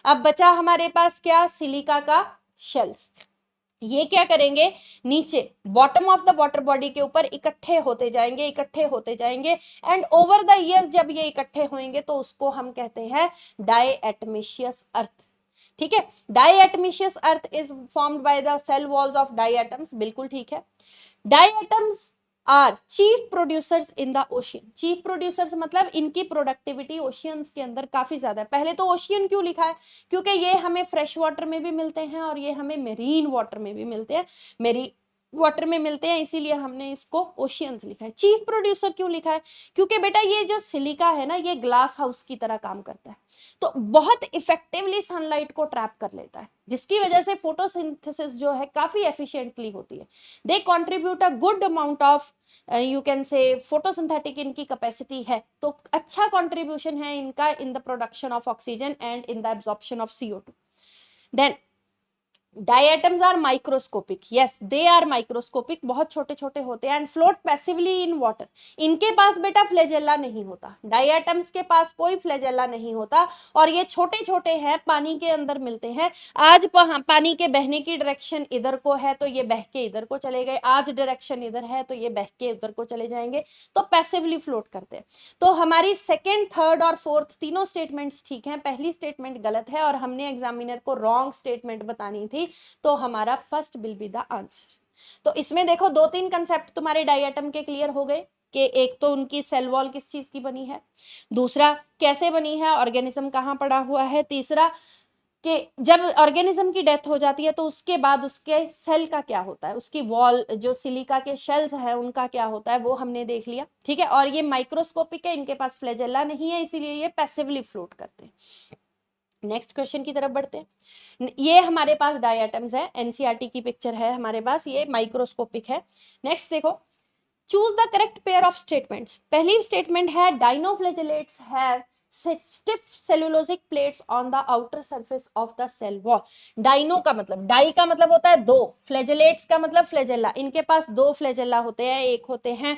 अब बचा हमारे पास क्या, सिलिका का शेल्स। ये क्या करेंगे, नीचे bottom of the water body के ऊपर इकट्ठे होते जाएंगे, इकट्ठे होते जाएंगे, एंड ओवर द ईयर्स जब ये इकट्ठे होंगे तो उसको हम कहते हैं डायटमिशियस अर्थ। ठीक है, diatomaceous earth is formed by the cell walls of diatoms, बिल्कुल ठीक है। Diatoms are chief producers in the ocean. Chief producers मतलब इनकी प्रोडक्टिविटी ओशियंस के अंदर काफी ज्यादा है। पहले तो ओशियन क्यों लिखा है, क्योंकि ये हमें फ्रेश वाटर में भी मिलते हैं और ये हमें मेरीन वाटर में भी मिलते हैं, मेरी वाटर में मिलते हैं, इसीलिए हमने इसको ओशियंस लिखा है। चीफ प्रोड्यूसर क्यों लिखा है, क्योंकि बेटा ये जो सिलिका है ना, ये ग्लास हाउस की तरह काम करता है, तो बहुत इफेक्टिवली सनलाइट को ट्रैप कर लेता है, जिसकी वजह से फोटोसिंथेसिस जो है काफी एफिशिएंटली होती है। They contribute a good amount of, you can say photosynthetic इनकी कैपेसिटी है, तो अच्छा कंट्रीब्यूशन है इनका in the production of oxygen and in the absorption of CO2। Then diatoms are microscopic, yes they are microscopic, बहुत छोटे छोटे होते हैं, and float passively in water. इनके पास बेटा फ्लैजेला नहीं होता, डायटम्स के पास कोई फ्लैजेला नहीं होता, और ये छोटे छोटे हैं, पानी के अंदर मिलते हैं। आज पानी के बहने की डायरेक्शन इधर को है तो ये बह के इधर को चले गए, आज डायरेक्शन इधर है तो ये बह के उधर को चले जाएंगे, तो पैसिवली फ्लोट करते हैं। तो हमारी सेकेंड, थर्ड और फोर्थ तीनों स्टेटमेंट्स ठीक हैं, पहली स्टेटमेंट गलत है और हमने एग्जामिनर को रॉन्ग स्टेटमेंट बतानी थी, तो हमारा first will be the answer. तो इसमें देखो 2-3 कंसेप्ट तुम्हारे डायटम के क्लियर हो गए, कि एक तो उनकी सेल वॉल किस चीज की बनी है, दूसरा कैसे बनी है, ऑर्गेनिज्म कहां पड़ा हुआ है, तीसरा कि जब ऑर्गेनिज्म की डेथ हो जाती है तो उसके बाद उसके सेल का क्या होता है, उसकी वॉल जो सिलिका के शेल्स है उनका क्या होता है वो हमने देख लिया, ठीक है। और ये माइक्रोस्कोपिक है, इनके पास फ्लैजेला नहीं है, इसीलिए ये पैसिवली फ्लोट करते हैं। नेक्स्ट क्वेश्चन की तरफ बढ़ते हैं। ये हमारे पास डायटम्स है, एनसीईआरटी की पिक्चर है हमारे पास, ये माइक्रोस्कोपिक है। नेक्स्ट देखो, choose the correct pair of statements. पहली स्टेटमेंट है dinoflagellates have stiff cellulosic plates on the outer surface of the cell wall. Dino का मतलब, डाई का मतलब होता है दो, फ्लैजेलेट्स का मतलब फ्लैजेला। इनके पास दो फ्लैजेला होते हैं, एक होते हैं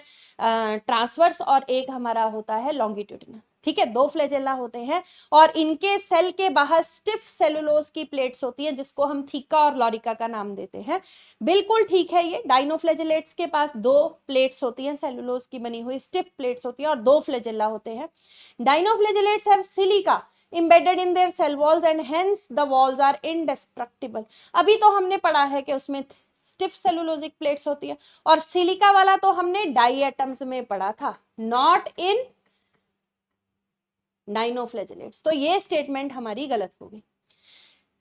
ट्रांसवर्स और एक हमारा होता है लॉन्गिट्यूडिनल, ठीक है। दो फ्लैजेला होते हैं और इनके सेल के बाहर स्टिफ सेलुलोज की प्लेट्स होती हैं जिसको हम थीका और लॉरिका का नाम देते हैं। बिल्कुल ठीक है, ये डाइनोफ्लैजेलेट्स के पास दो प्लेट्स होती हैं, सेलुलोज की बनी हुई स्टिफ प्लेट्स होती हैं और दो फ्लैजेला होते हैं। Dinoflagellates have silica embedded in their cell walls and hence the walls are indestructible। अभी तो हमने पढ़ा है कि उसमें स्टिफ सेलुलोजिक प्लेट्स होती है, और सिलिका वाला तो हमने डाई एटम्स में पढ़ा था, नॉट इन डाइनोफ्लैजेलेट्स। तो ये स्टेटमेंट हमारी गलत होगी।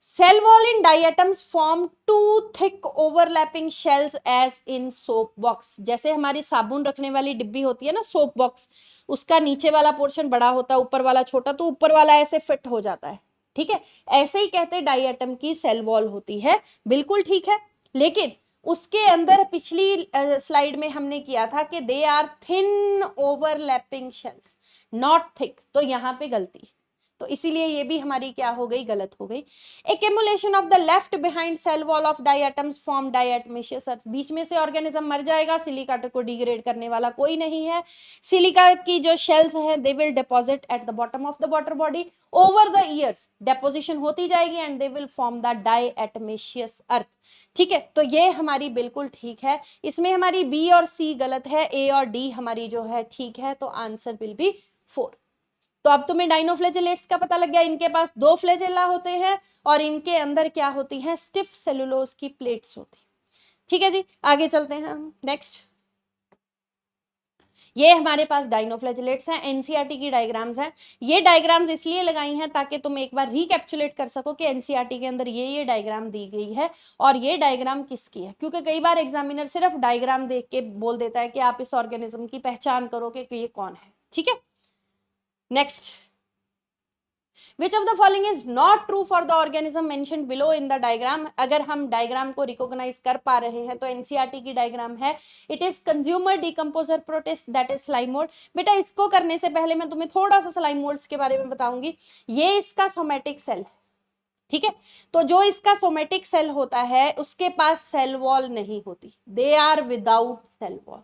Cell wall in diatoms form two thick overlapping shells as in soap box. जैसे हमारी साबुन रखने वाली डिब्बी होती है ना सोप बॉक्स, उसका नीचे वाला पोर्शन बड़ा होता है, ऊपर वाला छोटा, तो ऊपर वाला ऐसे फिट हो जाता है, ठीक है। ऐसे ही कहते डाइएटम की सेल वॉल होती है, बिल्कुल ठीक है। लेकिन उसके अंदर पिछली स्लाइड में हमने किया था कि they are thin overlapping shells, not thick, तो यहाँ पे गलती, तो इसीलिए ये भी हमारी क्या हो गई, गलत हो गई। Accumulation of the left behind cell wall of diatoms form diatomaceous earth. बीच में से ऑर्गेनिज्म मर जाएगा, सिलिका को डिग्रेड करने वाला कोई नहीं है। सिलिका की जो शेल्स हैं they will deposit at the bottom of the water body, over the years deposition होती जाएगी and they will form the diatomaceous earth, ठीक है। तो ये हमारी बिल्कुल ठीक है। इसमें हमारी बी और सी गलत है, ए और डी हमारी जो है ठीक है, तो आंसर विल बी 4। तो अब तुम्हें डाइनोफ्लैजेलेट्स का पता लग गया, इनके पास दो फ्लैजेला होते हैं और इनके अंदर क्या होती हैं, स्टिफ सेलुलोज की प्लेट्स होती, ठीक है जी। आगे चलते हैं हम नेक्स्ट। ये हमारे पास डाइनोफ्लैजेलेट्स हैं, एनसीईआरटी की डायग्राम्स हैं। ये डायग्राम्स इसलिए लगाई हैं ताकि तुम एक बार रिकैप्चुलेट कर सको कि एनसीईआरटी के अंदर ये डायग्राम दी गई है और ये डायग्राम किसकी है, क्योंकि कई बार एग्जामिनर सिर्फ डायग्राम देख के बोल देता है कि आप इस ऑर्गेनिज्म की पहचान करो कि ये कौन है, ठीक है। Next, Which of the following is not true for the organism mentioned below in the diagram? अगर हम डायग्राम को रिकॉग्नाइज कर पा रहे हैं तो एनसीईआरटी की डायग्राम है, it is consumer decomposer protist that is slime mould. बेटा इसको करने से पहले मैं तुम्हें थोड़ा सा स्लाइम मोल्ड्स के बारे में बताऊंगी। ये इसका सोमेटिक सेल, ठीक है। तो जो इसका सोमेटिक सेल होता है उसके पास सेल वॉल नहीं होती, they are without cell wall,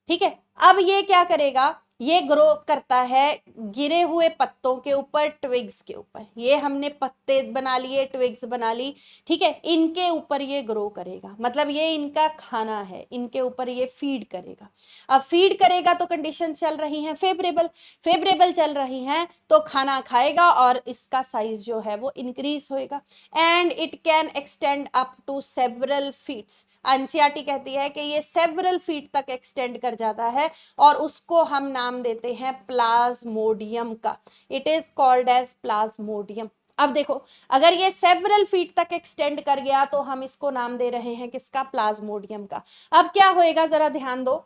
ठीक है। अब ये क्या करेगा, ये ग्रो करता है गिरे हुए पत्तों के ऊपर, ट्विग्स के ऊपर। ये हमने पत्ते बना लिए, ट्विग्स बना ली, ठीक है। इनके ऊपर ये ग्रो करेगा, मतलब ये इनका खाना है, इनके ऊपर ये फीड करेगा। अब फीड करेगा तो कंडीशन चल रही हैं फेवरेबल, फेवरेबल चल रही हैं तो खाना खाएगा और इसका साइज जो है वो इंक्रीज होएगा and it can extend up to several feets. NCERT कहती है कि ये सेवरल फीट तक एक्सटेंड कर जाता है और उसको हम नाम देते हैं प्लाज्मोडियम का, it is called as plasmodium. अब देखो, अगर ये सेवरल फीट तक एक्सटेंड कर गया तो हम इसको नाम दे रहे हैं किसका, प्लाज्मोडियम का। अब क्या होएगा जरा ध्यान दो,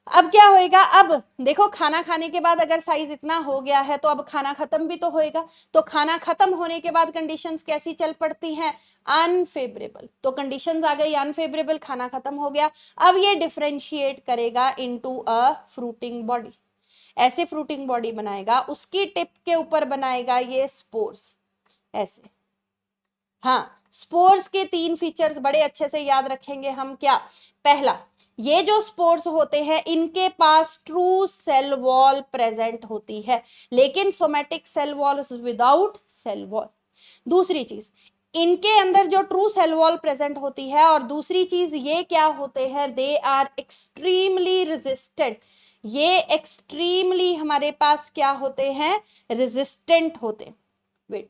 अब क्या होएगा, अब देखो खाना खाने के बाद अगर साइज इतना हो गया है तो अब खाना खत्म भी तो होएगा, तो खाना खत्म होने के बाद कंडीशंस कैसी चल पड़ती हैं, अनफेवरेबल। तो कंडीशंस आ गई अनफेवरेबल, खाना खत्म हो गया। अब ये डिफरेंशिएट करेगा इनटू अ फ्रूटिंग बॉडी, ऐसे फ्रूटिंग बॉडी बनाएगा, उसकी टिप के ऊपर बनाएगा ये स्पोर्स, ऐसे। हाँ, स्पोर्स के 3 फीचर्स बड़े अच्छे से याद रखेंगे हम। क्या, पहला, ये जो स्पोर्स होते हैं इनके पास ट्रू सेल वॉल प्रेजेंट होती है, लेकिन somatic cell wall without cell wall. दूसरी चीज, इनके अंदर जो ट्रू सेल वॉल प्रेजेंट होती है, और दूसरी चीज ये क्या होते हैं, दे आर एक्सट्रीमली रेजिस्टेंट। ये एक्सट्रीमली हमारे पास क्या होते हैं, रेजिस्टेंट होते। वेट,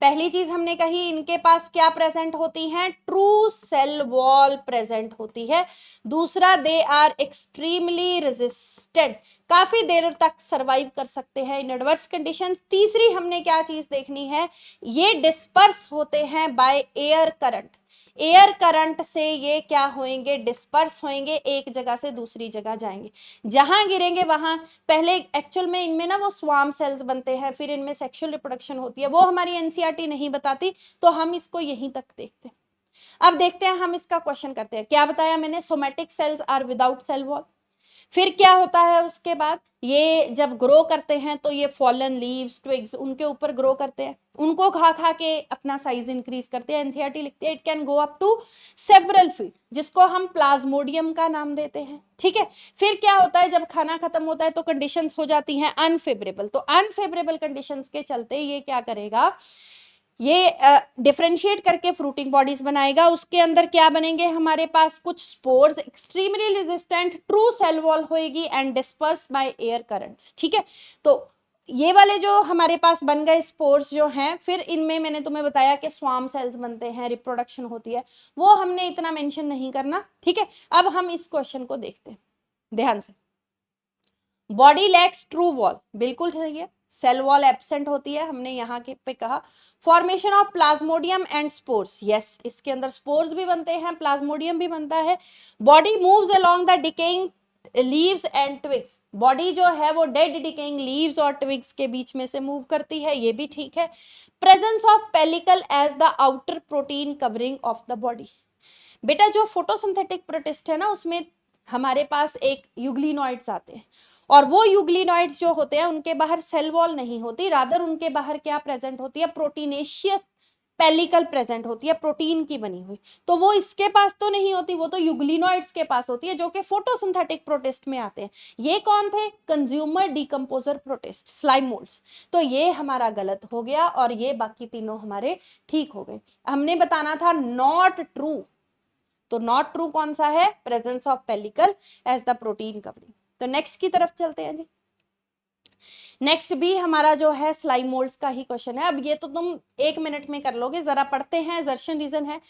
पहली चीज हमने कही, इनके पास क्या प्रेजेंट होती हैं, ट्रू सेल वॉल प्रेजेंट होती है। दूसरा, दे आर एक्सट्रीमली रेजिस्टेंट, काफी देर तक सरवाइव कर सकते हैं इन एडवर्स कंडीशंस। तीसरी हमने क्या चीज देखनी है, ये डिस्पर्स होते हैं by air current, air current से ये क्या होंगे, डिस्पर्स होंगे, एक जगह से दूसरी जगह जाएंगे, जहां गिरेंगे वहां, पहले एक्चुअल में इनमें ना वो स्वार्म सेल्स बनते हैं, फिर इनमें सेक्सुअल रिप्रोडक्शन होती है, वो हमारी एनसीईआरटी नहीं बताती, तो हम इसको यहीं तक देखते हैं। अब देखते हैं, हम इसका क्वेश्चन करते हैं। क्या बताया मैंने, somatic cells are without cell wall. फिर क्या होता है उसके बाद, ये जब ग्रो करते हैं तो ये फॉलन लीव्स, ट्विग्स, उनके ऊपर ग्रो करते हैं, उनको खा खा के अपना साइज इंक्रीज करते हैं। एनसीईआरटी लिखते हैं it can go up to several feet, जिसको हम प्लाज्मोडियम का नाम देते हैं। ठीक है, फिर क्या होता है, जब खाना खत्म होता है तो कंडीशंस हो जाती हैं अनफेवरेबल, तो अनफेवरेबल कंडीशंस के चलते ये क्या करेगा, ये डिफरेंशिएट करके फ्रूटिंग बॉडीज बनाएगा। उसके अंदर क्या बनेंगे हमारे पास, कुछ spores, extremely resistant, true cell wall होएगी and disperse by air currents. ठीक है, तो ये वाले जो हमारे पास बन गए स्पोर्स जो हैं, फिर इनमें मैंने तुम्हें बताया कि स्वार्म सेल्स बनते हैं, रिप्रोडक्शन होती है, वो हमने इतना मेंशन नहीं करना। ठीक है, अब हम इस क्वेश्चन को देखते हैं ध्यान से। बॉडी लैक्स ट्रू वॉल, बिल्कुल सही है, सेल वॉल एब्सेंट होती है, हमने यहाँ के पे कहा। Formation of Plasmodium and spores, yes, इसके अंदर स्पोर्स भी बनते हैं, प्लाज्मोडियम भी बनता है। Body moves along the decaying leaves and twigs, body जो है वो डेड डिकेइंग लीव्स और ट्विग्स के बीच में से मूव करती है, ये भी ठीक है। Presence of pellicle as the outer protein covering of the body, बेटा जो फोटोसिंथेटिक प्रोटिस्ट है ना, उसमें हमारे पास एक यूग्लिनॉइड्स आते हैं, और वो यूग्लिनॉइड्स जो होते हैं उनके बाहर सेल वॉल नहीं होती, रादर उनके बाहर क्या प्रेजेंट होती है, प्रोटीनेशियस पेलिकल प्रेजेंट होती है, प्रोटीन की बनी हुई। तो वो इसके पास तो नहीं होती, वो तो यूग्लिनॉइड्स के पास होती है, जो कि फोटोसिंथेटिक प्रोटिस्ट में आते हैं। ये कौन थे, consumer decomposer protist, slime moulds. तो ये हमारा गलत हो गया, और ये बाकी तीनों हमारे ठीक हो गए। हमने बताना था नॉट ट्रू, तो नॉट ट्रू कौन सा है, presence of pellicle as the protein covering. तो नेक्स्ट की तरफ चलते हैं जी। नेक्स्ट भी हमारा जो है स्लाइम मोल्ड्स का ही क्वेश्चन है। अब ये तो तुम 1 मिनट में कर लोगे, जरा पढ़ते हैं। एजर्शन रीजन है,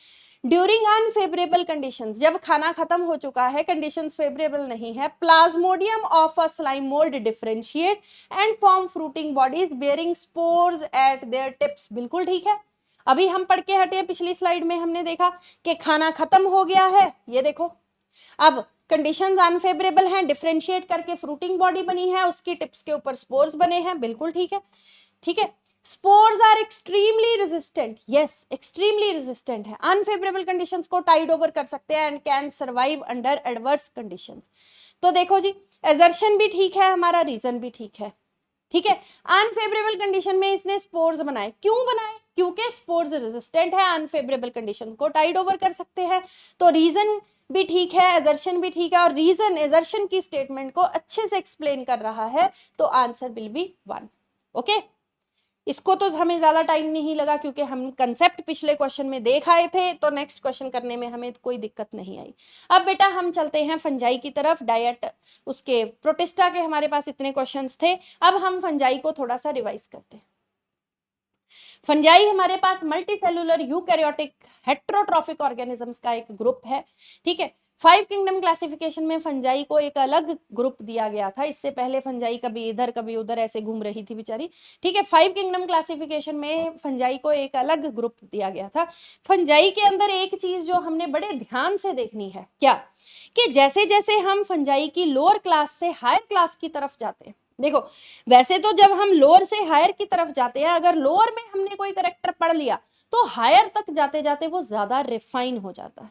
ड्यूरिंग अनफेवरेबल कंडीशंस, जब खाना खत्म हो चुका है, कंडीशंस फेवरेबल नहीं है, Plasmodium of a slime mould differentiate and form fruiting bodies bearing spores eight there tips, बिल्कुल ठीक है। अभी हम पढ़ के हटे, पिछली स्लाइड में हमने देखा कि खाना खत्म हो गया है, ये देखो, अब कंडीशंस अनफेवरेबल हैं, डिफरेंशिएट करके फ्रूटिंग बॉडी बनी है, उसकी टिप्स के ऊपर स्पोर्स बने हैं, बिल्कुल ठीक है। ठीक है, spores are extremely resistant, yes, extremely resistant है, अनफेवरेबल कंडीशंस को टाइड ओवर कर सकते हैं and can survive under adverse conditions. तो देखो जी, एजर्शन भी ठीक है हमारा, रीजन भी ठीक है। ठीक है, अनफेवरेबल कंडीशन में इसने स्पोर्स बनाए, क्यों बनाए, क्योंकि स्पोर्स रेजिस्टेंट है, अनफेवरेबल कंडीशन को टाइड ओवर कर सकते हैं। तो रीजन भी ठीक है, एजर्शन भी ठीक है, और रीजन एजर्शन की स्टेटमेंट को अच्छे से एक्सप्लेन कर रहा है, तो आंसर विल बी 1। ओके, इसको तो हमें ज्यादा टाइम नहीं लगा, क्योंकि हम कंसेप्ट पिछले क्वेश्चन में देख आए थे, तो नेक्स्ट क्वेश्चन करने में हमें कोई दिक्कत नहीं आई। अब बेटा हम चलते हैं फंजाई की तरफ। डायट उसके प्रोटिस्टा के हमारे पास इतने क्वेश्चंस थे, अब हम फंजाई को थोड़ा सा रिवाइज करते हैं। फंजाई हमारे पास मल्टीसेलुलर यूकैरियोटिक हेट्रोट्रॉफिक ऑर्गेनिजम्स का एक ग्रुप है। ठीक है, 5 किंगडम क्लासिफिकेशन में फंजाई को एक अलग ग्रुप दिया गया था, इससे पहले फंजाई कभी इधर कभी उधर ऐसे घूम रही थी बेचारी। ठीक है, 5 किंगडम क्लासिफिकेशन में फंजाई को एक अलग ग्रुप दिया गया था। फंजाई के अंदर एक चीज जो हमने बड़े ध्यान से देखनी है, क्या, कि जैसे जैसे हम फंजाई की लोअर क्लास से हायर क्लास की तरफ जाते हैं, देखो वैसे तो जब हम लोअर से हायर की तरफ जाते हैं, अगर लोअर में हमने कोई करेक्टर पढ़ लिया तो हायर तक जाते जाते वो ज्यादा रिफाइन हो जाता है।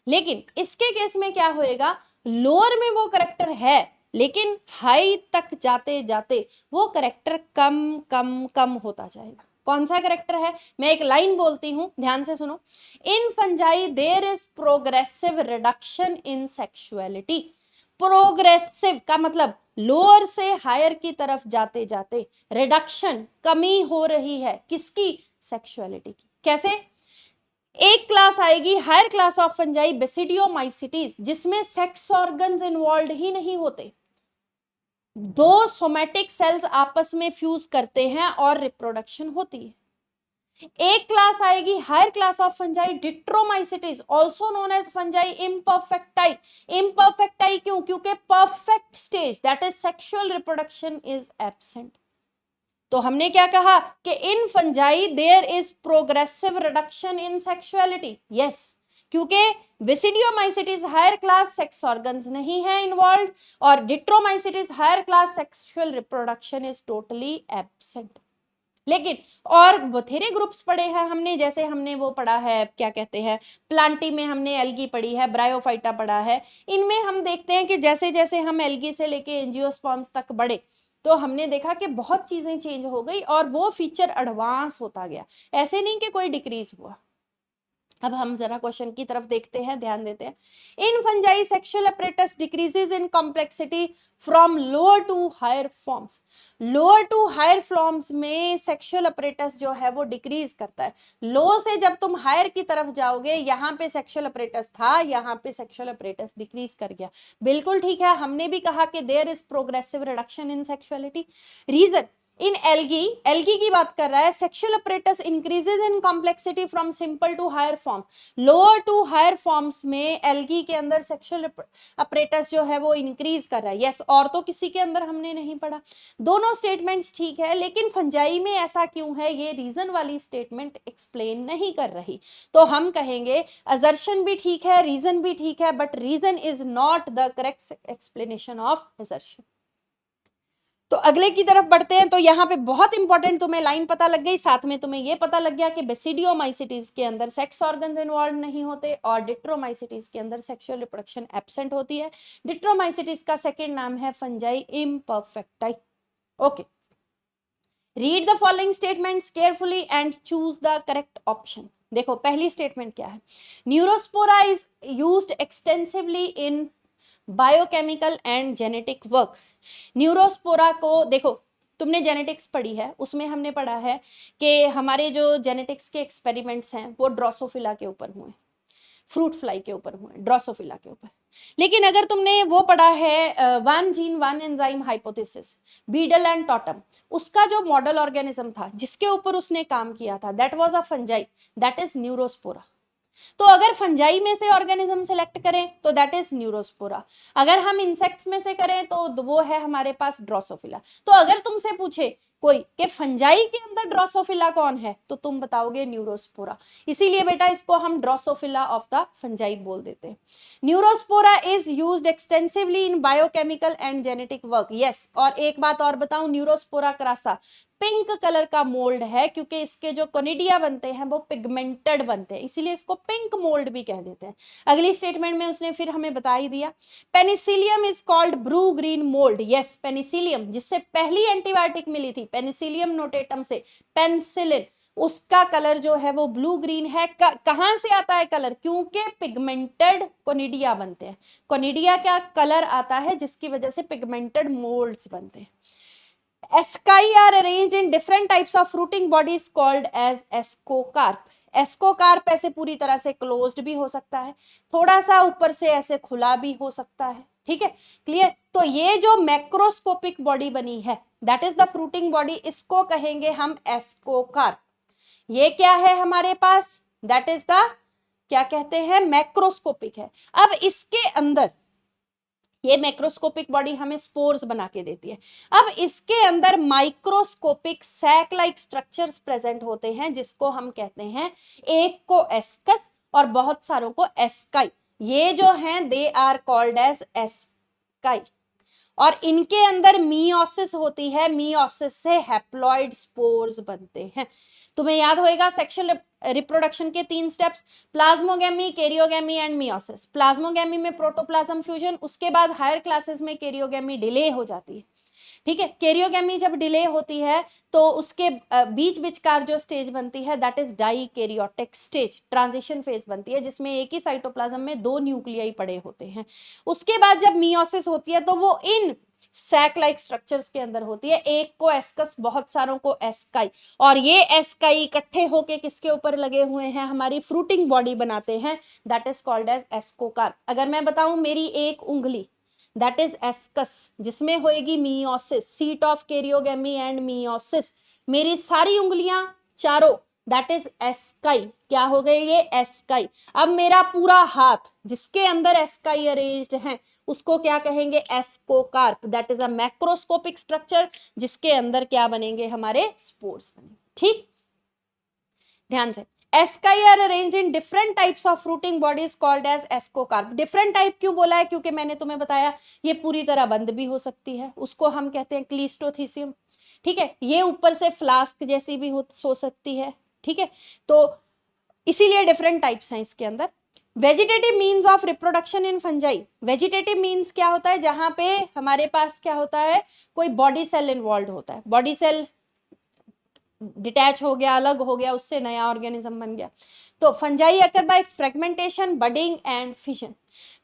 लेकिन इसके केस में क्या होएगा, लोअर में वो करेक्टर है, लेकिन हाई तक जाते जाते वो करेक्टर कम कम कम होता जाएगा। कौन सा करेक्टर है, मैं एक लाइन बोलती हूं, ध्यान से सुनो। In fungi there is progressive reduction in sexuality. Progressive का मतलब लोअर से हायर की तरफ जाते जाते रिडक्शन, कमी हो रही है, किसकी, सेक्सुअलिटी की। कैसे, एक क्लास आएगी higher class of fungi basidiomycetes, जिसमें सेक्स ऑर्गन्स इन्वॉल्व ही नहीं होते, 2 सोमैटिक सेल्स आपस में फ्यूज करते हैं और रिप्रोडक्शन होती है। एक क्लास आएगी higher class of fungi deuteromycetes also known as fungi imperfecti. Imperfecti क्यों? क्योंकि perfect stage that is sexual reproduction is absent. तो हमने क्या कहा कि in fungi there is progressive reduction in sexuality. Yes, क्योंकि basidiomycetes higher class sex organs नहीं है इन्वॉल्व, और deuteromycetes higher class sexual reproduction is totally absent. लेकिन और बथेरे ग्रुप्स पढ़े हैं हमने, जैसे हमने वो पढ़ा है क्या कहते हैं, प्लांटी में हमने एल्गी पढ़ी है, ब्रायोफाइटा पढ़ा है। इनमें हम देखते हैं कि जैसे जैसे हम एल्गी से लेके एंजियोस्पर्म्स तक बढ़े तो हमने देखा कि बहुत चीजें चेंज हो गई और वो फीचर एडवांस होता गया, ऐसे नहीं कि कोई डिक्रीज हुआ। अब हम जरा क्वेश्चन की तरफ देखते हैं, ध्यान देते हैं। In fungi sexual apparatus decreases in complexity from lower to higher forms. Lower to higher forms में सेक्सुअल अपरेटस जो है वो डिक्रीज करता है। लो से जब तुम हायर की तरफ जाओगे, यहाँ पे सेक्सुअल अपरेटस था, यहाँ पे सेक्सुअल अपरेटस डिक्रीज कर गया। बिल्कुल ठीक है, हमने भी कहा कि there is progressive reduction in sexuality. Reason in algae, algae की बात कर रहा है, sexual apparatus increases in complexity from simple to higher form. Lower to higher forms में एल्गी के अंदर सेक्सुअल अपरेटस जो है वो इंक्रीज कर रहा है। यस, और तो किसी के अंदर हमने नहीं पढ़ा। दोनों स्टेटमेंट्स ठीक है, लेकिन फंजाई में ऐसा क्यों है, ये रीजन वाली स्टेटमेंट एक्सप्लेन नहीं कर रही। तो हम कहेंगे असर्शन भी ठीक है, रीजन भी ठीक है, but reason is not the correct explanation of assertion. तो अगले की तरफ बढ़ते हैं। तो यहाँ पे बहुत इंपॉर्टेंट तुम्हें लाइन पता लग गई, साथ में तुम्हें ये पता लग गया कि बेसिडियोमाइसिटीज के अंदर सेक्स ऑर्गन्स इन्वॉल्व नहीं होते और डिट्रोमाइसिटीज के अंदर सेक्सुअल रिप्रोडक्शन एब्सेंट होती है। डिट्रोमाइसिटीज का सेकंड नाम है fungi imperfecti. Okay, read the following statements carefully and choose the correct option. देखो पहली स्टेटमेंट क्या है, Neurospora is used extensively in biochemical and genetic work. Neurospora को देखो, तुमने जेनेटिक्स पढ़ी है, उसमें हमने पढ़ा है कि हमारे जो जेनेटिक्स के एक्सपेरिमेंट्स हैं वो ड्रोसोफिला के ऊपर हुए, फ्रूट फ्लाई के ऊपर हुए, ड्रोसोफिला के ऊपर। लेकिन अगर तुमने वो पढ़ा है one gene one enzyme hypothesis, Beadle and Tatum, उसका जो मॉडल ऑर्गेनिज्म था जिसके ऊपर उसने काम किया था, that was a fungi, that is Neurospora. तो अगर फंजाई में से ऑर्गेनिज्म सेलेक्ट करें तो दैट इज न्यूरोस्पोरा, अगर हम इंसेक्ट्स में से करें तो वो है हमारे पास ड्रोसोफिला। तो अगर तुमसे पूछे कोई कि फंजाई के अंदर ड्रोसोफिला कौन है, तो तुम बताओगे न्यूरोस्पोरा। इसीलिए बेटा इसको हम ड्रोसोफिला ऑफ द फंजाई बोल देते हैं। Neurospora is used extensively in biochemical and genetic work. Yes, और एक बात और बताऊं, न्यूरोस्पोरा क्रासा पिंक कलर का मोल्ड है, क्योंकि इसके जो कोनिडिया बनते हैं वो पिगमेंटेड बनते हैं, इसीलिए इसको पिंक मोल्ड भी कह देते हैं। अगली स्टेटमेंट में उसने फिर हमें बता ही दिया, penicillium is called blue green mould. Yes, penicillium जिससे पहली एंटीबायोटिक मिली थी, पेनिसिलियम नोटेटम से पेनिसिलिन, उसका कलर जो है वो ब्लू ग्रीन है। कहां से आता है कलर? क्योंकि पिगमेंटेड कोनिडिया बनते हैं। कोनिडिया का कलर आता है जिसकी वजह से पिगमेंटेड मोल्ड्स बनते हैं। Asci are arranged in different types of fruiting bodies called as ascocarp. Ascocarp ऐसे पूरी तरह से क्लोज्ड भी हो सकता है, थोड़ा सा ऊपर से ऐसे खुला भी हो सकता है। ठीक है, क्लियर? तो ये जो मैक्रोस्कोपिक बॉडी बनी है that is the fruiting body, इसको कहेंगे हम एस्कोकार्प। ये क्या है हमारे पास? दैट इज द क्या कहते हैं, मैक्रोस्कोपिक है। अब इसके अंदर ये मैक्रोस्कोपिक बॉडी हमें स्पोर्स बना के देती है। अब इसके अंदर microscopic sac like structures present होते हैं जिसको हम कहते हैं एक को एस्कस और बहुत सारों को एस्काई। ये जो हैं they are called as asci, और इनके अंदर मियोसिस होती है, मियोसिस से हैप्लॉइड स्पोर्स बनते हैं। तुम्हें याद होएगा सेक्सुअल रिप्रोडक्शन के 3 steps, plasmogamy, karyogamy and meiosis. Plasmogamy में प्रोटोप्लाज्म फ्यूजन, उसके बाद हायर क्लासेस में कैरियोगेमी डिले हो जाती है। ठीक है, कैरियोगेमी जब डिले होती है तो उसके बीच विचकार जो स्टेज बनती है that is dikaryotic stage, transition phase बनती है जिसमें एक ही साइटोप्लाज्म में 2 न्यूक्लियाई पड़े होते हैं। उसके बाद जब मियोसिस होती है तो वो इन सैक लाइक स्ट्रक्चर्स के अंदर होती है, एक को एस्कस, बहुत सारों को एस्काई, और ये एस्काई इकट्ठे होके किसके ऊपर लगे हुए हैं, हमारी फ्रूटिंग बॉडी बनाते हैं, that is called as ascocarp. अगर मैं बताऊं मेरी एक उंगली दैट इज एस्कस, जिसमें होएगी meiosis, seat of karyogamy and meiosis, मेरी सारी उंगलियां चारों दैट इज एस्काई। क्या हो गए ये? एस्काई। अब मेरा पूरा हाथ जिसके अंदर एस्काई अरेंज्ड है उसको क्या कहेंगे? Ascocarp. That is a macroscopic structure जिसके अंदर क्या बनेंगे? हमारे स्पोर्स बनेंगे। ठीक, ध्यान से। Asci are arranged in different types of fruiting bodies called as ascocarp. Different type क्यों बोला है? क्योंकि मैंने तुम्हें बताया ये पूरी तरह बंद भी हो सकती है, उसको हम कहते हैं क्लीस्टोथीसियम। ठीक है, ये ऊपर से फ्लास्क जैसी भी हो सकती है। ठीक है, तो इसीलिए डिफरेंट टाइप्स हैं इसके अंदर। Vegetative means of reproduction in fungi. Vegetative means क्या होता है? जहां पे हमारे पास क्या होता है? कोई बॉडी सेल इन्वॉल्व होता है, बॉडी सेल डिटैच हो गया, अलग हो गया, उससे नया ऑर्गेनिज्म बन गया। तो fungi occur by fragmentation, budding and fission.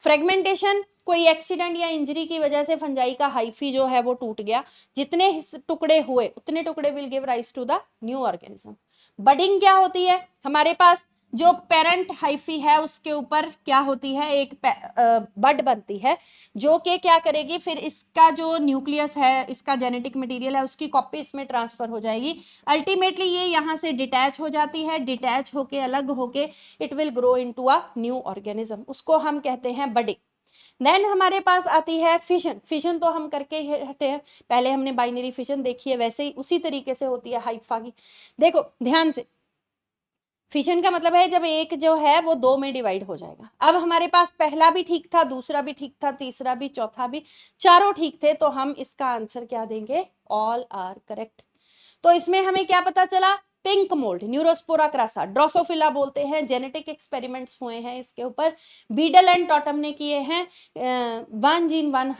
Fragmentation, कोई एक्सीडेंट या इंजरी की वजह से फंजाई का हाइफी जो है वो टूट गया, जितने टुकड़े हुए उतने टुकड़े will give rise to the new organism. Budding क्या होती है? हमारे पास जो पेरेंट हाइफी है उसके ऊपर क्या होती है? एक बड बनती है जो कि क्या करेगी? फिर इसका जो न्यूक्लियस है, इसका जेनेटिक मटेरियल है, उसकी कॉपी इसमें ट्रांसफर हो जाएगी। अल्टीमेटली ये यहाँ से डिटैच हो जाती है, डिटैच होके अलग होके it will grow into a new organism, उसको हम कहते हैं बडिंग। देन हमारे पास आती है फिशन। फिशन तो हम करके ही हटे हैं, पहले हमने बाइनरी फिशन देखी है, वैसे ही उसी तरीके से होती है हाइफा की। देखो ध्यान से, फिशन का मतलब है जब एक जो है वो दो में डिवाइड हो जाएगा। अब हमारे पास पहला भी ठीक था, दूसरा भी ठीक था, तीसरा भी, चौथा भी, चारों ठीक थे, तो हम इसका आंसर क्या देंगे? All are correct. तो इसमें हमें क्या पता चला? Pink mould, Neurospora crassa, Drosophila बोलते हैं। जेनेटिक एक्सपेरिमेंट्स हुए हैं इसके ऊपर, बीडल एंड टॉटम ने किए हैं, one gene one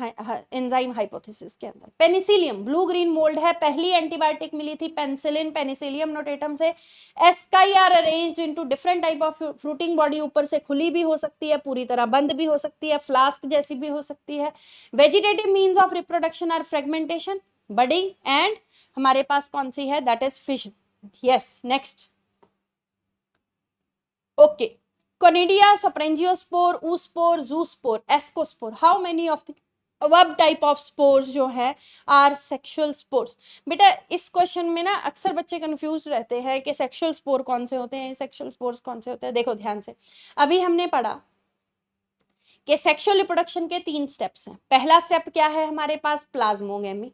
enzyme hypothesis के अंदर। पेनिसिलियम, ब्लू ग्रीन मोल्ड है, पहली एंटीबायोटिक मिली थी पेनिसिलिन, पेनिसिलियम नोटेटम से। Asci are arranged into different type of fruiting body, ऊपर से खुली भी हो सकती है, पूरी तरह बंद भी हो सकती है, फ्लास्क जैसी भी हो सकती है। Vegetative means of reproduction are fragmentation, budding and हमारे पास कौन सी है? That is fission. Yes, next. Okay, conidia, sporangiospore, oospore, zoospore, ascospore, how many of the above type of spores जो है आर सेक्सुअल स्पोर्स? बेटा इस क्वेश्चन में ना अक्सर बच्चे कंफ्यूज रहते हैं कि सेक्सुअल स्पोर कौन से होते हैं, सेक्सुअल स्पोर्स कौन से होते हैं। देखो ध्यान से, अभी हमने पढ़ा कि सेक्सुअल रिप्रोडक्शन के 3 स्टेप्स हैं। पहला स्टेप क्या है हमारे पास? प्लाज्मोगेमी।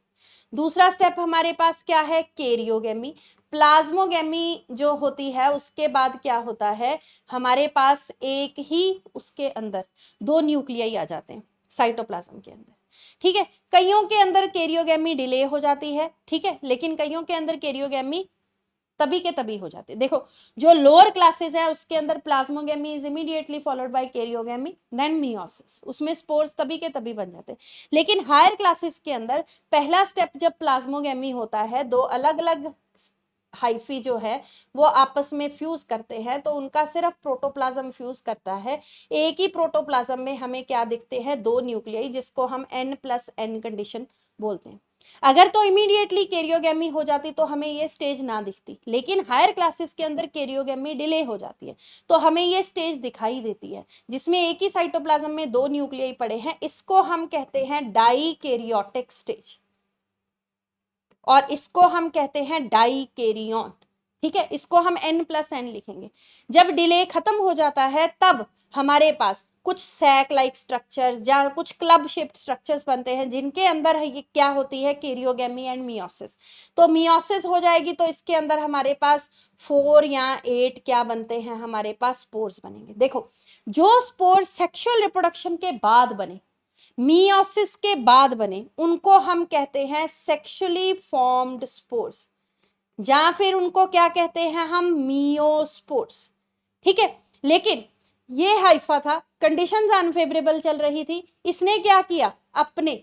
दूसरा स्टेप हमारे पास क्या है? कैरियोगेमी। प्लाज्मोगेमी जो होती है उसके बाद क्या होता है? हमारे पास एक ही उसके अंदर 2 न्यूक्लियाई आ जाते हैं साइटोप्लाज्म के अंदर। ठीक है, कईयों के अंदर कैरियोगेमी डिले हो जाती है, ठीक है, लेकिन कईयों के अंदर कैरियोगेमी तभी के तभी हो जाते। देखो जो लोअर क्लासेस है उसके अंदर plasmogamy is immediately followed by karyogamy, then meiosis, उसमें स्पोर्स तभी के तभी बन जाते हैं। लेकिन हायर क्लासेस के अंदर पहला स्टेप जब प्लाज्मोगेमी होता है, दो अलग अलग हाइफी जो है वो आपस में फ्यूज करते हैं, तो उनका सिर्फ प्रोटोप्लाज्म फ्यूज करता है। एक ही प्रोटोप्लाज्म में हमें क्या दिखते हैं? 2 न्यूक्लियाई, जिसको हम N+N कंडीशन बोलते हैं। अगर तो इमीडिएटली कैरियोगेमी हो जाती तो हमें ये स्टेज ना दिखती, लेकिन हायर क्लासेस के अंदर कैरियोगेमी डिले हो जाती है तो हमें ये स्टेज दिखाई देती है, जिसमें एक ही साइटोप्लाज्म में 2 न्यूक्लियाई पड़े हैं। इसको हम कहते हैं डाइकैरियोटिक स्टेज, और इसको हम कहते हैं डाइकैरियन। ठीक है, इसको हम N+N लिखेंगे। जब डिले खत्म हो जाता है तब हमारे पास कुछ सैक लाइक स्ट्रक्चर्स या कुछ क्लब शेप्ड स्ट्रक्चर्स बनते हैं, जिनके अंदर ये क्या होती है? Karyogamy and meiosis. तो मियोसिस हो जाएगी तो इसके अंदर हमारे पास 4 या 8 क्या बनते हैं? हमारे पास स्पोर्स बनेंगे। देखो जो स्पोर्स सेक्सुअल रिप्रोडक्शन के बाद बने, मियोसिस के बाद बने, उनको हम कहते हैं सेक्सुअली फॉर्म्ड स्पोर्स, या फिर उनको क्या कहते हैं हम? मियोस्पोर्स। ठीक है, लेकिन ये हाइफा था, कंडीशंस अनफेवरेबल चल रही थी, इसने क्या किया? अपने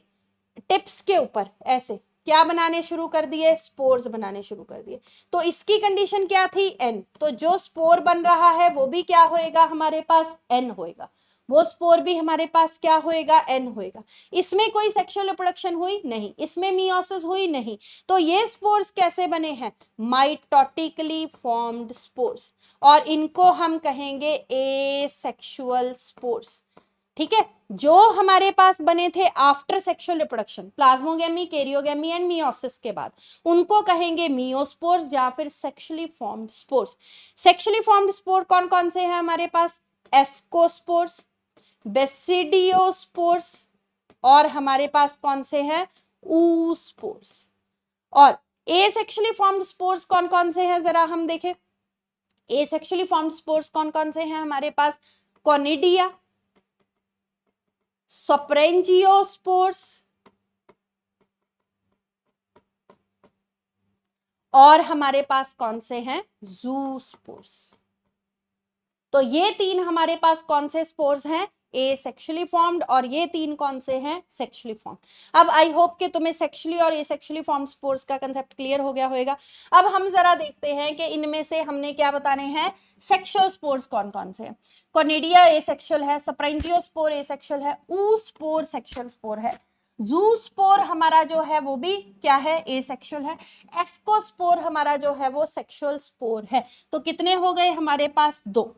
टिप्स के ऊपर ऐसे क्या बनाने शुरू कर दिए? स्पोर्स बनाने शुरू कर दिए। तो इसकी कंडीशन क्या थी? N। तो जो स्पोर बन रहा है वो भी क्या होएगा? हमारे पास N होएगा, वो स्पोर भी हमारे पास क्या होएगा? N होएगा। इसमें कोई सेक्सुअल रिप्रोडक्शन हुई नहीं, इसमें मियोसिस हुई नहीं, तो ये स्पोर्स कैसे बने हैं? माइटोटिकली फॉर्म्ड स्पोर्स, और इनको हम कहेंगे एसेक्सुअल स्पोर्स। ठीक है, जो हमारे पास बने थे after sexual reproduction, plasmogamy, karyogamy and meiosis के बाद, उनको कहेंगे मियोस्पोर्स या फिर sexually formed spores. Sexually formed spore कौन कौन से हैं हमारे पास? एस्कोस्पोर्स, बेसिडियोस्पोर्स, और हमारे पास कौन से हैं? ऊस्पोर्स। और एसेक्सुअली फॉर्म्ड स्पोर्स कौन कौन से हैं जरा हम देखें। एसेक्सुअली फॉर्म्ड स्पोर्स कौन कौन से हैं हमारे पास? कोनिडिया, सोप्रेंजियोस्पोर्स और हमारे पास कौन से हैं? जूस्पोर्स। तो ये तीन हमारे पास कौन से स्पोर्स हैं? ए सेक्सुअली फॉर्म्ड, और ये तीन कौन से हैं? Sexually formed. अब आई होप कि तुम्हें सेक्सुअली और ए सेक्सुअली फॉर्म्ड स्पोर्स का कंसेप्ट क्लियर हो गया होगा। अब हम जरा देखते हैं कि इनमें से हमने क्या बताने हैं, सेक्सुअल स्पोर्स कौन कौन से हैं। कोनिडिया एसेक्सुअल है, सोप्रेंजियोस्पोर एसेक्सुअल है, ऊस्पोर सेक्सुअल स्पोर है, जूस्पोर हमारा जो है वो भी क्या है? एसेक्सुअल है, एस्कोस्पोर हमारा जो है वो सेक्सुअल स्पोर है। तो कितने हो गए हमारे पास? 2।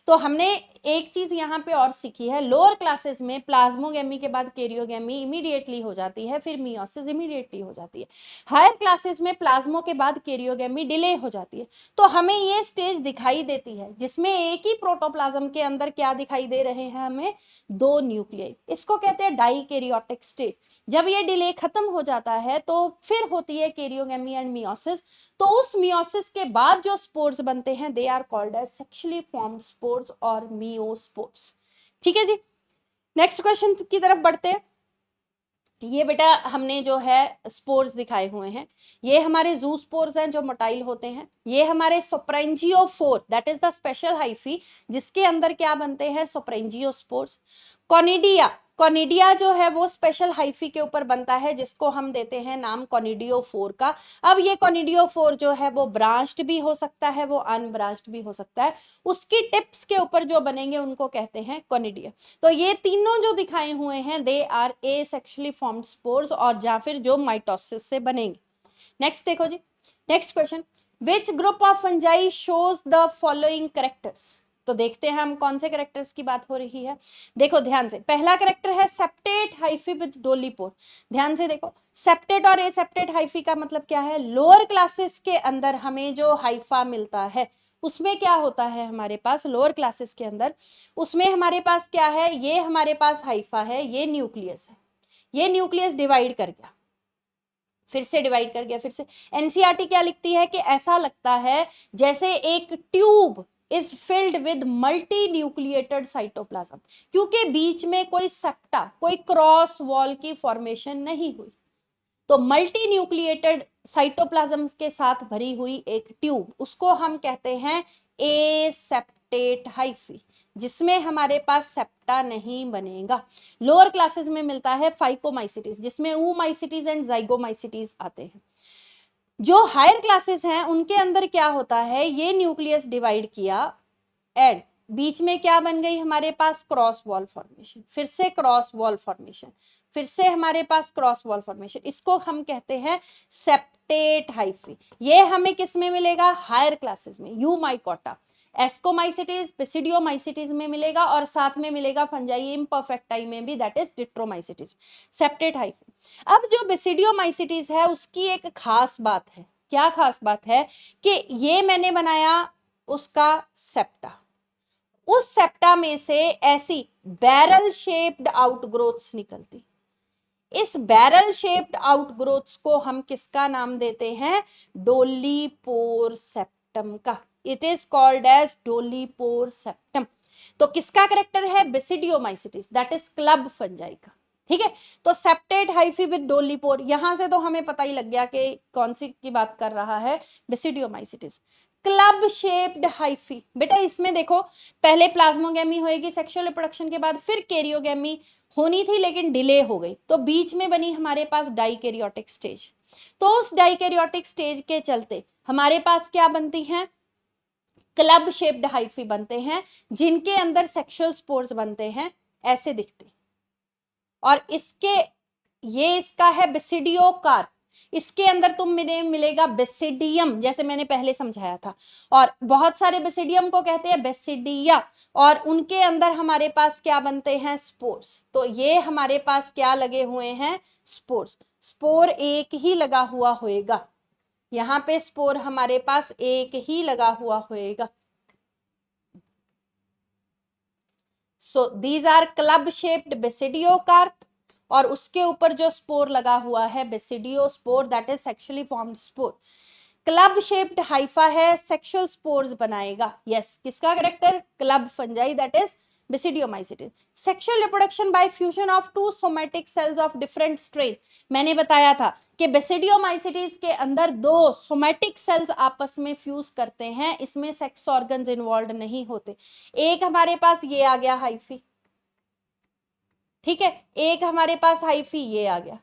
तो हमने एक चीज यहाँ पे और सीखी है, लोअर क्लासेस में प्लाज्मोगेमी के बाद कैरियोगेमी इमीडिएटली हो जाती है, फिर मियोसिस इमीडिएटली हो जाती है। हायर क्लासेस में प्लाज्मो के बाद कैरियोगेमी डिले हो जाती है। तो हमें ये स्टेज दिखाई देती है जिसमें एक ही प्रोटोप्लाज्म के अंदर क्या दिखाई दे रहे हैं हमें? 2 न्यूक्लियाई। इसको कहते हैं डाइकैरियोटिक स्टेज। जब ये डिले खत्म हो जाता है तो फिर होती है कैरियोगेमी एंड मियोसिस। तो उस मियोसिस के बाद जो स्पोर्स बनते हैं they are called as sexually formed spores और मियोस्पोर्स। ठीक है जी, नेक्स्ट क्वेश्चन की तरफ बढ़ते हैं। ये बेटा हमने जो है स्पोर्स दिखाए हुए हैं, ये हमारे जू स्पोर्स हैं जो मोटाइल होते हैं। ये हमारे sporangiophore that is the special hyphae जिसके अंदर क्या बनते हैं? सोप्रेंजियोस्पोर्स। कोनिडिया, कोनिडिया जो है वो स्पेशल हाइफी के ऊपर बनता है जिसको हम देते हैं नाम कोनिडियोफोर का। अब ये कोनिडियोफोर जो है वो ब्रांच्ड भी हो सकता है, वो अनब्रांच्ड भी हो सकता है। उसकी टिप्स के ऊपर जो बनेंगे उनको कहते हैं कोनिडिया। तो ये तीनों जो दिखाए हुए हैं they are asexually formed spores और या फिर जो माइटोसिस से बनेंगे। नेक्स्ट देखो जी, next question, which group of fungi shows the following characters. तो देखते हैं हम कौन से कैरेक्टर्स की बात हो रही है। देखो ध्यान से, पहला कैरेक्टर है सेप्टेट हाइफी विद डोलीपोर। ध्यान से देखो, सेप्टेट और एसेप्टेट हाइफी का मतलब क्या है? लोअर क्लासेस के अंदर हमें जो हाइफा मिलता है उसमें क्या होता है हमारे पास? लोअर क्लासेस के अंदर उसमें हमारे पास क्या है? ये हमारे पास हाइफा है, ये न्यूक्लियस है, ये न्यूक्लियस डिवाइड कर गया, फिर से डिवाइड कर गया, फिर से। एनसीईआरटी क्या लिखती है कि ऐसा लगता है जैसे एक tube is filled with multi nucleated cytoplasm, क्योंकि बीच में कोई सेप्टा, कोई क्रॉस वॉल की फॉर्मेशन नहीं हुई। तो मल्टी न्यूक्लिएटेड साइटोप्लाज्म के साथ भरी हुई एक ट्यूब, उसको हम कहते हैं एसेप्टेट हाइफी, जिसमें हमारे पास सेप्टा नहीं बनेगा। लोअर क्लासेस में मिलता है फाइकोमाइसिटीज जिसमें oomaइसिटीज एंड ज़ाइगोमाइसिटीज आते हैं। जो हायर क्लासेस हैं उनके अंदर क्या होता है? ये न्यूक्लियस डिवाइड किया एंड बीच में क्या बन गई हमारे पास? क्रॉस वॉल फॉर्मेशन, फिर से क्रॉस वॉल फॉर्मेशन, फिर से हमारे पास क्रॉस वॉल फॉर्मेशन। इसको हम कहते हैं सेप्टेट हाइफी। ये हमें किस में मिलेगा? हायर क्लासेस में, यूमाइकोटा, एस्कोमाइसिटीज, पिसिडियोमाइसिटीज में मिलेगा और साथ में मिलेगा फंजाई इम्परफेक्टाई में भी, दैट इज डिट्रोमाइसिटीज, सेप्टेट हाइफी। अब जो बेसिडियोमाइसिटीज है उसकी एक खास बात है। क्या खास बात है? कि ये मैंने बनाया उसका सेप्टा, उस सेप्टा में से ऐसी बैरल शेप्ड आउटग्रोथ्स निकलती। इस बैरल शेप्ड आउटग्रोथ्स को हम किसका नाम देते हैं? डोलीपोर सेप्टम का। It is called as dolipore septum. तो किसका करेक्टर है? Basidiomycetes, that is club fungi का। ठीक है, तो सेप्टेट हाइफी विद डोलीपोर, यहां से तो हमें पता ही लग गया कि कौन सी की बात कर रहा है, बेसिडियोमाइसिटीज। क्लब शेप्ड हाइफी, बेटा इसमें देखो पहले प्लाज्मोगेमी होएगी सेक्सुअल रिप्रोडक्शन के बाद, फिर कैरियोगेमी होनी थी लेकिन डिले हो गई, तो बीच में बनी हमारे पास डाइकैरियोटिक स्टेज। तो उस डाइकैरियोटिक स्टेज के चलते हमारे पास क्या बनती हैं? क्लब शेप्ड हाइफी बनते हैं जिनके अंदर सेक्सुअल स्पोर्स बनते हैं, ऐसे दिखते। और इसके ये इसका है बेसिडियोकार्प। इसके अंदर मिलेगा बेसिडियम, जैसे मैंने पहले समझाया था, और बहुत सारे बेसिडियम को कहते हैं बेसिडिया, और उनके अंदर हमारे पास क्या बनते हैं, स्पोर्स। तो ये हमारे पास क्या लगे हुए हैं, स्पोर्स। स्पोर एक ही लगा हुआ होएगा, यहाँ पे स्पोर हमारे पास एक ही लगा हुआ होएगा। So these are club shaped basidiocarp, और उसके ऊपर जो स्पोर लगा हुआ है basidiospore, that is sexually formed spore. Club shaped hypha है, सेक्सुअल स्पोर्स बनाएगा। यस, किसका character, club fungi, that is basidiomycetes. Sexual reproduction by fusion of two somatic cells of different strain. मैंने बताया था कि बेसिडियोमाइसिटिस के अंदर दो सोमैटिक सेल्स आपस में फ्यूज करते हैं, इसमें सेक्स ऑर्गन्स इन्वॉल्व नहीं होते। एक हमारे पास ये आ गया हाइफी, ठीक है, एक हमारे पास हाइफी ये आ गया,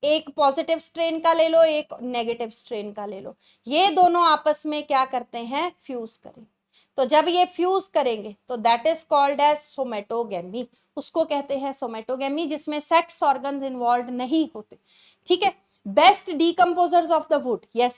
एक पॉजिटिव स्ट्रेन का ले लो, एक नेगेटिव स्ट्रेन का ले लो, ये दोनों आपस में क्या करते हैं, फ्यूज करें। तो जब ये फ्यूज करेंगे तो that is called as somatogamy, उसको कहते हैं सोमेटोगेमी, जिसमें सेक्स ऑर्गन्स इन्वॉल्व नहीं होते। ठीक है, best decomposers of the wood, yes,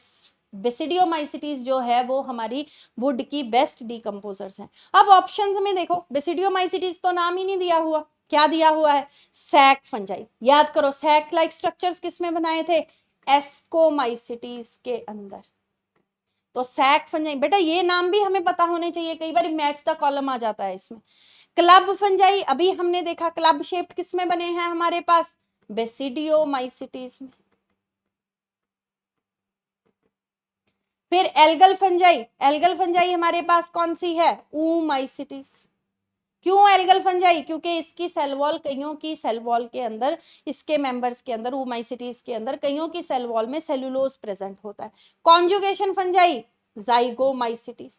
basidiomycetes जो है वो हमारी वुड की बेस्ट डीकम्पोजर्स हैं। अब ऑप्शंस में देखो, बेसिडियोमाइसिटीज तो नाम ही नहीं दिया हुआ, क्या दिया हुआ है, सैक फंजाई। याद करो, सैक लाइक स्ट्रक्चर्स किसमें बनाए थे, एस्कोमाइसिटीज के अंदर। तो सैक फंजाई, बेटा ये नाम भी हमें पता होने चाहिए, कई बार मैच द कॉलम आ जाता है इसमें। क्लब फंजाई अभी हमने देखा, क्लब शेप्ड किसमें बने हैं हमारे पास, बेसिडियोमाइसिटीज में। फिर एल्गल फंजाई, एल्गल फंजाई हमारे पास कौन सी है, ऊमाइसिटीज। क्यों एल्गल फंजाई, क्योंकि इसकी सेल वॉल, कईयों की सेल वॉल के अंदर, इसके मेंबर्स के अंदर, ऊमाइसिटीज के अंदर कईयों की सेल वॉल में सेलुलोज प्रेजेंट होता है। Conjugation fungi, zygomycetes.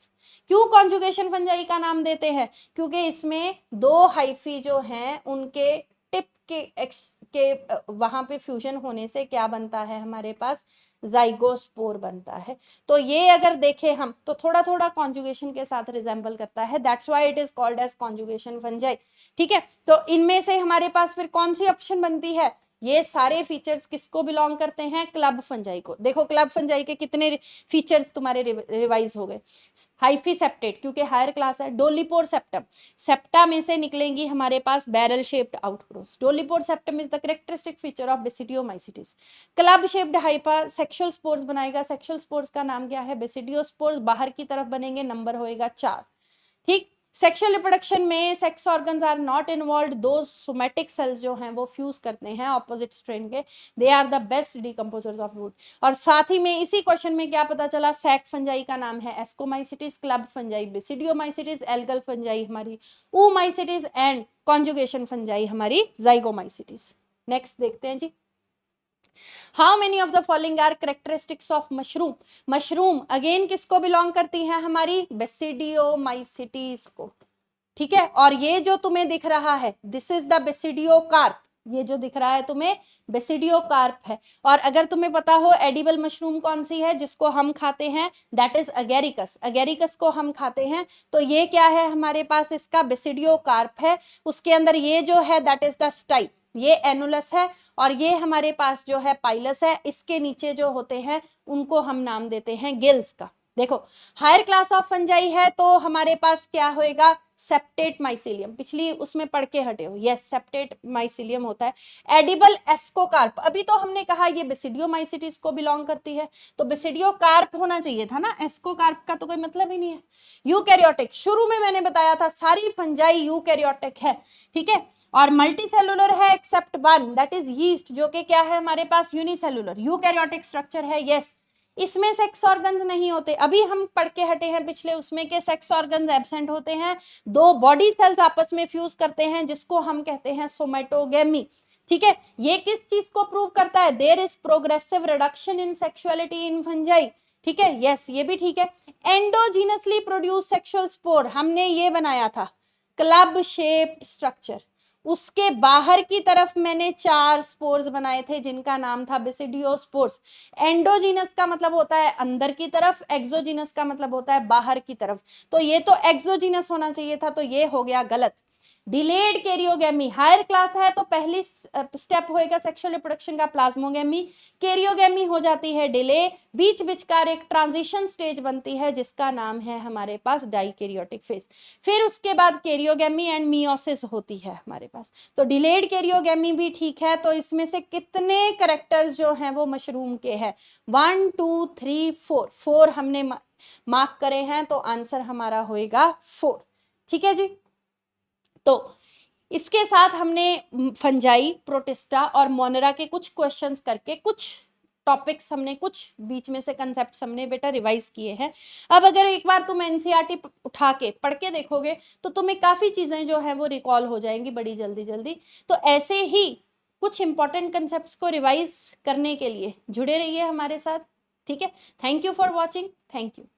क्यों कॉन्जुगेशन फंजाई का नाम देते हैं, क्योंकि इसमें दो हाइफी जो हैं उनके टिप के वहां पे फ्यूजन होने से क्या बनता है हमारे पास, जाइगोस्पोर बनता है। तो ये अगर देखें हम तो थोड़ा थोड़ा कॉन्जुगेशन के साथ रिजेंबल करता है, that's why it is called as conjugation fungi. ठीक है, तो इनमें से हमारे पास फिर कौन सी ऑप्शन बनती है, ये सारे फीचर्स किसको बिलोंग करते हैं, क्लब फंजाई को। देखो क्लब फंजाई के कितने फीचर्स तुम्हारे रिवाइज हो गए, हाइफी सेप्टेट क्योंकि हायर क्लास है, डोलीपोर सेप्टम, सेप्टा में से निकलेंगी हमारे पास barrel shaped outgrowths, dolipore septum is the characteristic feature of basidiomycetes. Club shaped hypha sexual spores बनाएगा, सेक्सुअल स्पोर्स का नाम क्या है, बेसिडियोस्पोर्स, बाहर की तरफ बनेंगे, नंबर होएगा 4। ठीक, सेक्सुअल रिप्रोडक्शन में sex organs are not involved, दो सोमैटिक सेल्स जो हैं वो फ्यूज करते हैं ऑपोजिट स्ट्रेन के, they are the best decomposers of wood. और साथ ही में इसी क्वेश्चन में क्या पता चला, सैक फंजाई का नाम है ascomycetes, club fungi basidiomycetes, algal fungi हमारी ऊमाइसिटीज, एंड कॉन्जुगेशन फंजाई हमारी जाइगोमाइसिटीज। नेक्स्ट देखते हैं जी, how many of the following are characteristics of mushroom. Mushroom again किसको बिलोंग करती है, हमारी बेसिडियोमाइसिटीज को। ठीक है, और ये जो तुम्हें दिख रहा है दिस इज द बेसिडियोकार्प, ये जो दिख रहा है तुम्हें बेसिडियोकार्प है। और अगर तुम्हें पता हो एडिबल मशरूम कौन सी है जिसको हम खाते हैं, दैट इज अगेरिकस, अगेरिकस को हम खाते हैं। तो ये क्या है हमारे पास, इसका बेसिडियोकार्प है, उसके अंदर ये जो है दैट इज द स्टाइप, ये एनुलस है, और ये हमारे पास जो है पाइलस है, इसके नीचे जो होते हैं उनको हम नाम देते हैं गिल्स का। देखो हायर क्लास ऑफ फंजाई है तो हमारे पास क्या होएगा, सेप्टेट माइसिलियम, पिछली उसमें पढ़ के हटे हो, यस सेप्टेट माइसिलियम होता है। एडिबल एस्कोकार्प, अभी तो हमने कहा ये बेसिडियोमाइसिटीज को बिलोंग करती है, तो बेसिडियोकार्प होना चाहिए था ना, एस्कोकार्प का तो कोई मतलब ही नहीं है। यूकैरियोटिक, शुरू में मैंने बताया था सारी फंजाई यूकैरियोटिक है, ठीक है, और मल्टीसेलुलर है except one, that is yeast, जो कि क्या है हमारे पास यूनिसेलुलर, यूकैरियोटिक स्ट्रक्चर है, यस। इसमें सेक्स ऑर्गन्स नहीं होते, अभी हम पढ़ के हटे हैं पिछले उसमें के सेक्स ऑर्गन्स एब्सेंट होते हैं, दो बॉडी सेल्स आपस में फ्यूज करते हैं जिसको हम कहते हैं सोमेटोगेमी। ठीक है, ये किस चीज को प्रूव करता है, there is progressive reduction in sexuality in fungi. ठीक है, यस ये भी ठीक है। एंडोजीनसली प्रोड्यूस सेक्सुअल स्पोर, हमने ये बनाया था क्लब शेप्ड स्ट्रक्चर, उसके बाहर की तरफ मैंने 4 स्पोर्स बनाए थे जिनका नाम था बेसिडियोस्पोर्स। एंडोजीनस का मतलब होता है अंदर की तरफ, एक्सोजीनस का मतलब होता है बाहर की तरफ, तो ये तो एक्सोजीनस होना चाहिए था, तो ये हो गया गलत। डिलेड कैरियोगेमी, हायर क्लास है तो पहली स्टेप होएगा सेक्सुअल रिप्रोडक्शन का प्लाज्मोगेमी, कैरियोगेमी हो जाती है डिले, बीच बिचकार एक ट्रांजिशन स्टेज बनती है जिसका नाम है हमारे पास डाइकैरियोटिक फेज, फिर उसके बाद कैरियोगेमी एंड मियोसिस होती है हमारे पास। तो डिलेड कैरियोगेमी भी ठीक है। तो इसमें से कितने करेक्टर्स जो हैं वो मशरूम के हैं, 1 2 3 4, 4 हमने मार्क करे हैं, तो आंसर हमारा होएगा 4। ठीक है जी। तो इसके साथ हमने फंजाई, प्रोटिस्टा और मोनेरा के कुछ क्वेश्चंस करके कुछ टॉपिक्स हमने कुछ बीच में से कंसेप्ट हमने बेटा रिवाइज किए हैं। अब अगर एक बार तुम एनसीईआरटी उठा के पढ़ के देखोगे तो तुम्हें काफी चीजें जो है वो रिकॉल हो जाएंगी बड़ी जल्दी जल्दी। तो ऐसे ही कुछ इंपॉर्टेंट कंसेप्ट्स को रिवाइज करने के लिए जुड़े रहिए हमारे साथ। ठीक है। Thank you for watching. Thank you.